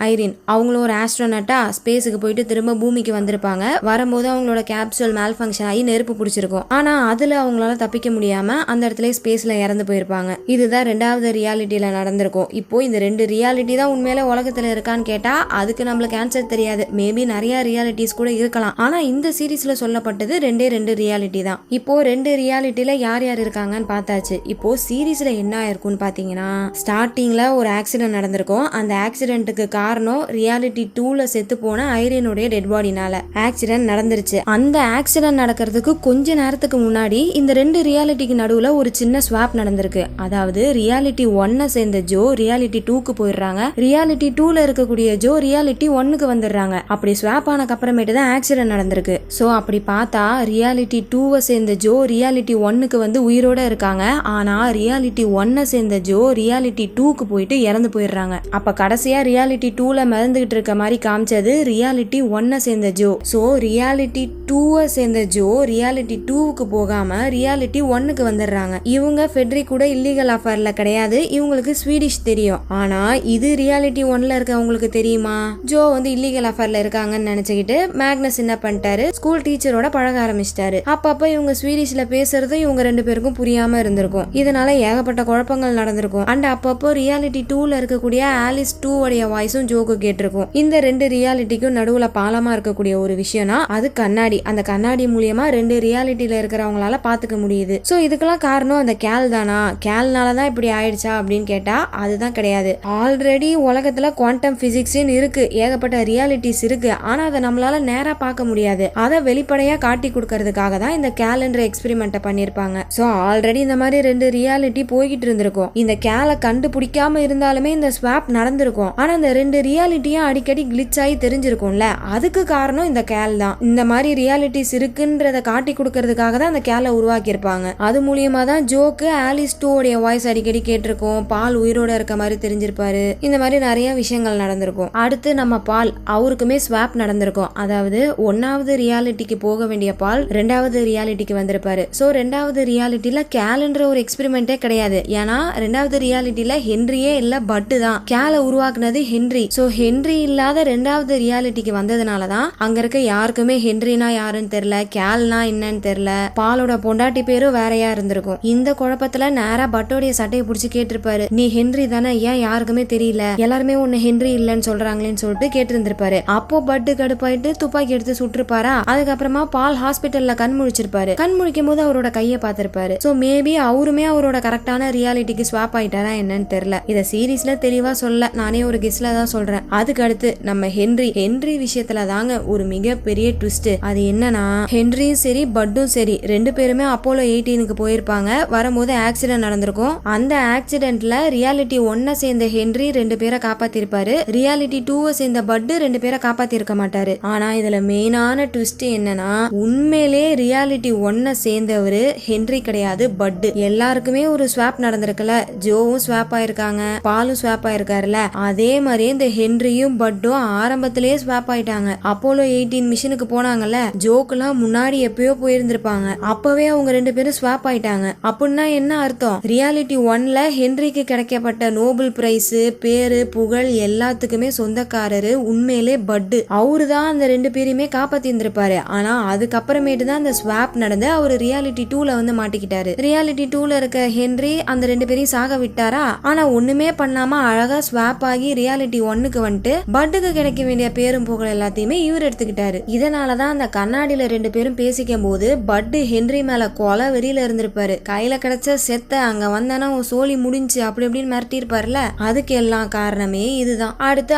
ஐரின். அவங்களும் ஒரு ஆஸ்ட்ரோனட்டா ஸ்பேஸுக்கு போயிட்டு திரும்ப பூமிக்கு வந்திருப்பாங்க. வரும்போது அவங்களோட கேப்சூல் மேல் ஃபங்க்ஷன் ஆகி நெருப்பு பிடிச்சிருக்கும். ஆனா அதுல அவங்களால தப்பிக்க முடியாம அந்த இடத்துல ஸ்பேஸ்ல இறந்து போயிருப்பாங்க. இதுதான் 2வது ரியாலிட்டியில நடந்திருக்கும். இப்போ இந்த 2 ரியாலிட்டி தான் உண்மையில உலகத்துல இருக்கான்னு கேட்டா அதுக்கு நம்மளுக்கு ஆன்சர் தெரியாது. மேபி நிறைய ரியாலிட்டிஸ் கூட இருக்கலாம். ஆனா இந்த சீரீஸ்ல சொல்லப்பட்டது 2 ரியாலிட்டி தான். இப்போ 2 ரியாலிட்டியில யார் யார் இருக்காங்கன்னு பார்த்தாச்சு. இப்போ சீரீஸ்ல என்ன ஆயிருக்கும்னு பாத்தீங்கன்னா, ஸ்டார்டிங்ல ஒரு ஆக்சிடென்ட் நடந்திருக்கும். அந்த ஆக்சிடென்ட்டுக்கு காரணம் ரியாலிட்டி 2ல செத்து போன ஐரினுடைய டெட் பாடினால. ஆக்சிடென்ட் ஆக்சிடென்ட் நடந்துருச்சு. அந்த ஆக்சிடென்ட் நடக்கிறதுக்கு கொஞ்ச நேரத்துக்கு முன்னாடி இந்த 2 ரியாலிட்டிக்கு நடுவுல ஒரு சின்ன ஸ்வாப் நடந்திருக்கு. அதாவது ரியாலிட்டி 1 சேர்ந்த ஜோ ரியாலிட்டி 2க்கு போயிடுறாங்க. ரியாலிட்டி 2ல இருக்கக்கூடிய ஜோ ரியாலிட்டி 1க்கு வந்துடுறாங்க. அப்படி ஸ்வாப் ஆனக்கு அப்புறமேட்டு தான் ஆக்சிடென்ட் நடந்திருக்கு. சோ அப்படி பார்த்தா ரியாலிட்டி 2 சேர்ந்த ஜோ ரியாலிட்டி 1க்கு வந்து உயிரோட இருக்காங்க. ஆனா ரியாலிட்டி 1 சேர்ந்த ஜோ ரியாலிட்டி 2க்கு போயிட்டு இறந்து போயிடுறாங்க. அப்ப கடைசியா ரியாலிட்டி 2ல மிதந்துகிட்டு இருக்க மாதிரி காமிச்சது ரியாலிட்டி 1 சேர்ந்த ஜோ. சோ ரியாலிட்டி 2 சேர்ந்த ஜோ ரியாலிட்டி 2க்கு போகாம ரியாலிட்டி 1க்கு வந்துடுறாங்க. இவங்க ஃபெட்ரிக் கூட இல்லீகல் அஃபேர்ல கிடையாது. இவங்களுக்கு ஸ்வீடிஷ் தெரியும். ஆனா இது ரியாலிட்டி 1ல இருக்கவங்களுக்கு தெரியுமா? ஜோ வந்து இல்லீகல் அஃபேர்ல இருக்காங்கன்னு நினைச்சுக்கிட்டு மேக்னஸ் என்ன பண்ணிட்டாரு, ஸ்கூல் டீச்சரோட பழக ஆரம்பிச்சிட்டாரு. அப்பப்ப இவங்க ஸ்வீடிஷ்ல பேசுறது இவங்க 2 பேருக்கும் புரியாம இருந்திருக்கும். இதனால ஏகப்பட்ட குழப்பங்கள் நடந்திருக்கும். அண்ட் அப்பப்போ ரியாலிட்டி 2ல இருக்கக்கூடிய ஆலிஸ் 2 உடைய வாய்ஸும் ஜோக்கு கேட்டிருக்கும். இந்த 2 ரியாலிட்டிக்கும் நடுவுல பாலமா இருக்கக்கூடிய ஒரு விஷயம்னா அது கண்ணாடி. அந்த கண்ணாடி மூலியமா 2 ரியாலிட்டியில இருக்கிறவங்களால பாத்துக்க முடியுது. சோ இதுக்கெல்லாம் காரணம் அந்த கேல் தானா? கேல்னாலதான் இப்படி ஆயிடுச்சா அப்படின்னு கேட்டா அதுதான் கிடையாது. ஆல்ரெடி உலகத்துல குவாண்டம் பிசிக்ஸ் இருக்கு, ஏகப்பட்ட ரியாலிட்டிஸ் இருக்கு. ஆனா அதை நம்மளால நேரா பார்க்க முடியாது. அதை வெளிப்படையா காட்டி கொடுக்கறதுக்காக தான் இந்த கேலண்டர் எக்ஸ்பெரிமெண்ட் பண்ணிருப்பாங்க. சோ ஆல்ரெடி இந்த மாதிரி 2 ரியாலிட்டி போய்கிட்டு இருந்திருக்கும். இந்த கேலை கண்டுபிடிக்காம இருந்தாலுமே இந்த ஸ்வாப் நடந்திருக்கும். ஆனா இந்த 2 ரியாலிட்டியும் அடிக்கடி கிளிச் ஆகி தெரிஞ்சிருக்கும்ல, அதுக்கு காரணம் இந்த கேல் தான். இந்த மாதிரி ரியாலிட்டிஸ் இருக்குன்றத காட்டி கொடுக்கறதுக்காக தான் அந்த கேலை உருவாக்கி இருப்பாங்க. அது மூலியமா தான் ஜோக்கு ஆலிஸ் 2 உடைய வாய்ஸ் அடிக்கடி கேட்டிருக்கும். பால் உயிரோட இருக்க மாதிரி தெரிஞ்சிருப்பாரு. இந்த மாதிரி நிறைய விஷயங்கள் நடந்திருக்கும். அடுத்து நம்ம பால், அவருக்குமே ஸ்வாப் நடந்திருக்கும். அதாவது 1வது ரியாலிட்டிக்கு போக வேண்டிய பால் 2வது ரியாலிட்டிக்கு வந்திருப்பாரு. சோ 2வது ரியாலிட்டில கேலன்ற ஒரு எக்ஸ்பெரிமெண்டே கிடையாது. ஏன்னா 2வது ரியாலிட்டில ஹென்ரியே இல்ல, பட்டு தான். கேலை உருவாக்குனது ஹென்றி. சோ ஹென்றி இல்லாத 2வது ரியாலிட்டிக்கு வந்ததுனாலதான் அங்க இருக்க யாருக்குமே ஹென்ரினா யாருன்னு தெரியல, கேல்னா என்னன்னு தெரியல. பாலோட பொண்டாட்டி பேரும் வேறையா இருந்திருக்கும். இந்த குழப்பத்துல நேரா பட்டோடைய சட்டையை பிடிச்சி கேட்டிருப்பாரு, நீ ஹென்றி தானே, ஏன் யாருக்குமே தெரியல, எல்லாருமே உன்னை ஹென்றி இல்லன்னு சொல்றாங்களேன்னு சொல்லிட்டு கேட்டிருந்திருப்பாரு. அப்போ பட்டு கடுப்பாயிட்டு துப்பாக்கி எடுத்து சுட்டிருப்பாரா. அதுக்கப்புறமா பால் ஹாஸ்பிட்டல்ல கண் முழிச்சிருப்பாரு. கண் முழிக்கும் போது அவரோட கையை பார்த்திருப்பாரு. சோ மேபி அவருமே அவரோட கரெக்டான ரியாலிட்டிக்கு ஸ்வாப் ஆயிட்டாரா என்னன்னு தெரியல. இத சீரீஸ்ல தெளிவா சொல்ல, நானே ஒரு கெஸ்ல தான் சொல்றேன். அதுக்கு அடுத்து நம்ம ஹென்றி விஷயத்துல தாங்க ஒரு மிகப்பெரிய ட்விஸ்ட். அது என்னன்னா, ஹென்ரியும் சரி பட்டும் சரி 2 பேருமே அப்போலோ 18க்கு போயிருப்பாங்க. வரும்போது ஆக்சிடென்ட் நடந்திருக்கும். அந்த ஆக்சிடென்ட்ல ரியாலிட்டி 1 சேர்ந்த ஹென்றி 2 பேரை காப்பாத்திருப்பாரு. ரியாலிட்டி 2 சேர்ந்த பட்டு 2 பேரை காப்பாத்தி இருக்க மாட்டாரு. ஆனா இதுல மெயினான ட்விஸ்ட் என்னன்னா, உண்மையிலே ரியாலிட்டி 1 சேர்ந்தவரு ஹென்றி கிடையாது, பட்டு. எல்லாருக்குமே ஒரு ஸ்வாப் நடந்திருக்குல, ஜோவும் ஸ்வாப் ஆயிருக்காங்க, பாலும் ஸ்வாப் ஆயிருக்காருல, அதே மாதிரி இந்த ஹென்ரியும் பட்டும் ஆரம்பத்திலேயே ஸ்வாப் ஆயிட்டாங்க. அப்போலோ 18 மிஷனுக்கு போனாங்கல்ல, ஜோக்கெல்லாம் முன்னாடி எப்பயோ போயிருந்திருப்பாங்க. அப்பவே அவங்க 2 பேரும் ஸ்வாப் ஆயிட்டாங்க. அப்படின்னா என்ன அர்த்தம்? ரியாலிட்டி 1ல ஹென்ரிக்கு கிடைக்கப்பட்ட நோபல் பிரைஸ், பேரு, புகழ் எல்லாத்துக்குமே சொந்தக்காரரு உண்மையிலே பட்டு. அவரு தான் அந்த 2 பேரையுமே காப்பாத்தி இருந்திருப்பாரு. ஆனா அதுக்கப்புறமேட்டு தான் அந்த ஸ்வாப் நடந்து அவரு ரியாலிட்டி 2ல வந்து மாட்டிக்கிட்டாரு. ரியாலிட்டி 2ல இருக்க ஹென்றி அந்த 2 பேரையும் சாக விட்டாரா? ஆனா ஒண்ணுமே பண்ணாம அழகா ஸ்வாப் ஆகி ரியாலிட்டி 1க்கு வந்துட்டு பட்டுக்கு கிடைக்க வேண்டிய பேரும் புகழ் எல்லாத்தையுமே இவர் எடுத்துக்கிட்டாரு. இதனாலதான் அந்த கண்ணாடியில 2 பேரும் பேசிக்கும் போது பட்டு ஹென்றி மேல கொலை வெறியில இருந்திருப்பாரு. கையில கிடைச்ச செத்த, அங்க வந்தானா உன் சோழி முடிஞ்சு அப்படி இப்படின்னு மிரட்டி இருப்பாருல, அதுக்கு எல்லாம் காரணமே இதுதான். அடுத்து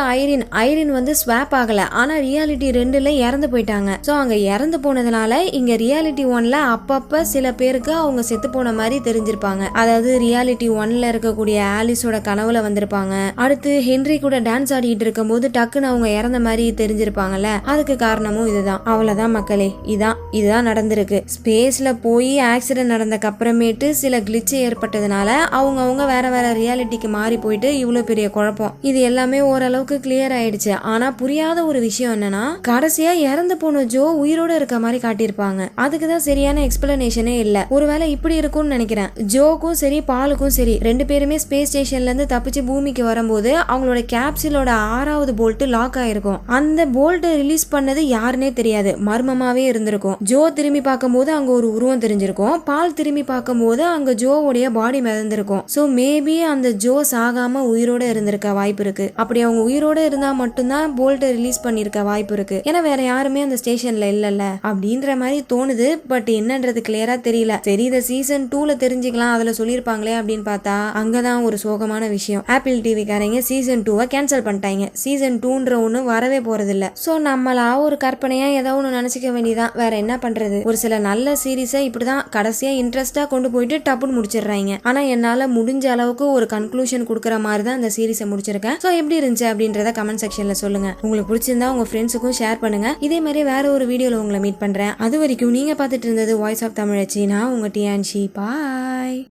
ஐரின் வந்து ஸ்வாப் ஆகல, ஆனா ரியாலிட்டி 2ல இறந்து போயிட்டாங்க. சோ அங்க இறந்து போனதுனால இங்க ரியாலிட்டி 1ல அப்பப்ப சில பேருக்கு அவங்க செத்து போன மாதிரி தெரிஞ்சிருப்பாங்க. அதாவது ரியாலிட்டி 1ல இருக்கக்கூடிய ஆலிஸோட கனவுல வந்திருப்பாங்க. அடுத்து ஹென்றி கூட டான்ஸ் ஆடிட்டு இருக்கும் போது டக்குன்னு அவங்க இறந்த மாதிரி தெரிஞ்சிருப்பாங்கல்ல, அதுக்கு காரணமும் இதுதான். அவ்வளவுதான் மக்களே, இதுதான் நடந்திருக்கு. ஸ்பேஸ்ல போய் ஆக்சிடென்ட் நடந்தக்கு அப்புறமேட்டு சில கிளிச் ஏற்பட்டதுனால அவங்க வேற வேற ரியாலிட்டிக்கு மாறி போயிட்டு இவ்வளவு பெரிய குழப்பம். இது எல்லாமே ஓரளவுக்கு கிளியர் ஆயிடுச்சு. ஆனா புரியாத ஒரு விஷயம் என்னன்னா, கடைசியா இறந்து போன ஜோ உயிரோட இருக்க மாதிரி காட்டியிருப்பாங்க. அதுக்குதான் சரியான எக்ஸ்பிளனேஷனே இல்ல. ஒருவேளை இப்படி இருக்கும்னு நினைக்கிறேன். ஜோக்கும் சரி பாலுக்கும் சரி 2 பேருமே ஸ்பேஸ் ஸ்டேஷன்ல இருந்து தப்பிச்சு பூமிக்கு வரும்போது அவங்களோட கேப்சூலோட 6வது போல்ட் லாக் ஆயிருக்கும். அந்த போல்ட் ரிலீஸ் பண்ணது யாருன்னே தெரியாது, மர்மமாவே இருந்திருக்கும். ஜோ திரும்பி பார்க்கும் போது அங்க ஒரு உருவம் தெரிஞ்சிருக்கும். பால் திரும்பி பார்க்கும் போது அங்க ஜோவுடைய பாடி மிதந்திருக்கும். சோ மேபி அந்த ஜோ சாகாம உயிரோட இருந்திருக்க வாய்ப்பு இருக்கு. அப்படி அவங்க உயிரோட இருந்தா மட்டும்தான் போல்ட் ரிலீஸ் பண்ணிருக்க வாய்ப்பு இருக்கு. ஏன்னா வேற யாருமே அந்த ஸ்டேஷன்ல இல்லல்ல அப்படின்ற மாதிரி தோணுது. பட் என்னன்றது கிளியரா தெரியல. சரி, இத சீசன் 2ல தெரிஞ்சுக்கலாம், அதுல சொல்லிருப்பாங்களே அப்படின்னு பார்த்தா அங்கதான் ஒரு சோகமான விஷயம். ஆப்பிள் டிவி காரங்க சீசன் 2 கேன்சல் பண்ணிட்டாங்க. சீசன் 2ன்ற ஒண்ணு வரவே போறது இல்ல. சோ நம்மளா ஒரு கற்பனை கற்பனையா ஏதாவது ஒன்று நினைச்சிக்க வேண்டியதான், வேற என்ன பண்றது. ஒரு சில நல்ல சீரீஸை இப்படிதான் கடைசியா இன்ட்ரெஸ்டா கொண்டு போயிட்டு டப்புன்னு முடிச்சிடுறாங்க. ஆனா என்னால முடிஞ்ச அளவுக்கு ஒரு கன்க்ளூஷன் கொடுக்குற மாதிரி தான் இந்த சீரீஸை முடிச்சிருக்கேன். ஸோ எப்படி இருந்துச்சு அப்படின்றத கமெண்ட் செக்ஷன்ல சொல்லுங்க. உங்களுக்கு பிடிச்சிருந்தா உங்க ஃப்ரெண்ட்ஸுக்கும் ஷேர் பண்ணுங்க. இதே மாதிரி வேற ஒரு வீடியோல உங்களை மீட் பண்றேன். அது வரைக்கும் நீங்க பார்த்துட்டு இருந்தது வாய்ஸ் ஆஃப் தமிழச்சி. நான் உங்க டியான்ஷி. பாய்.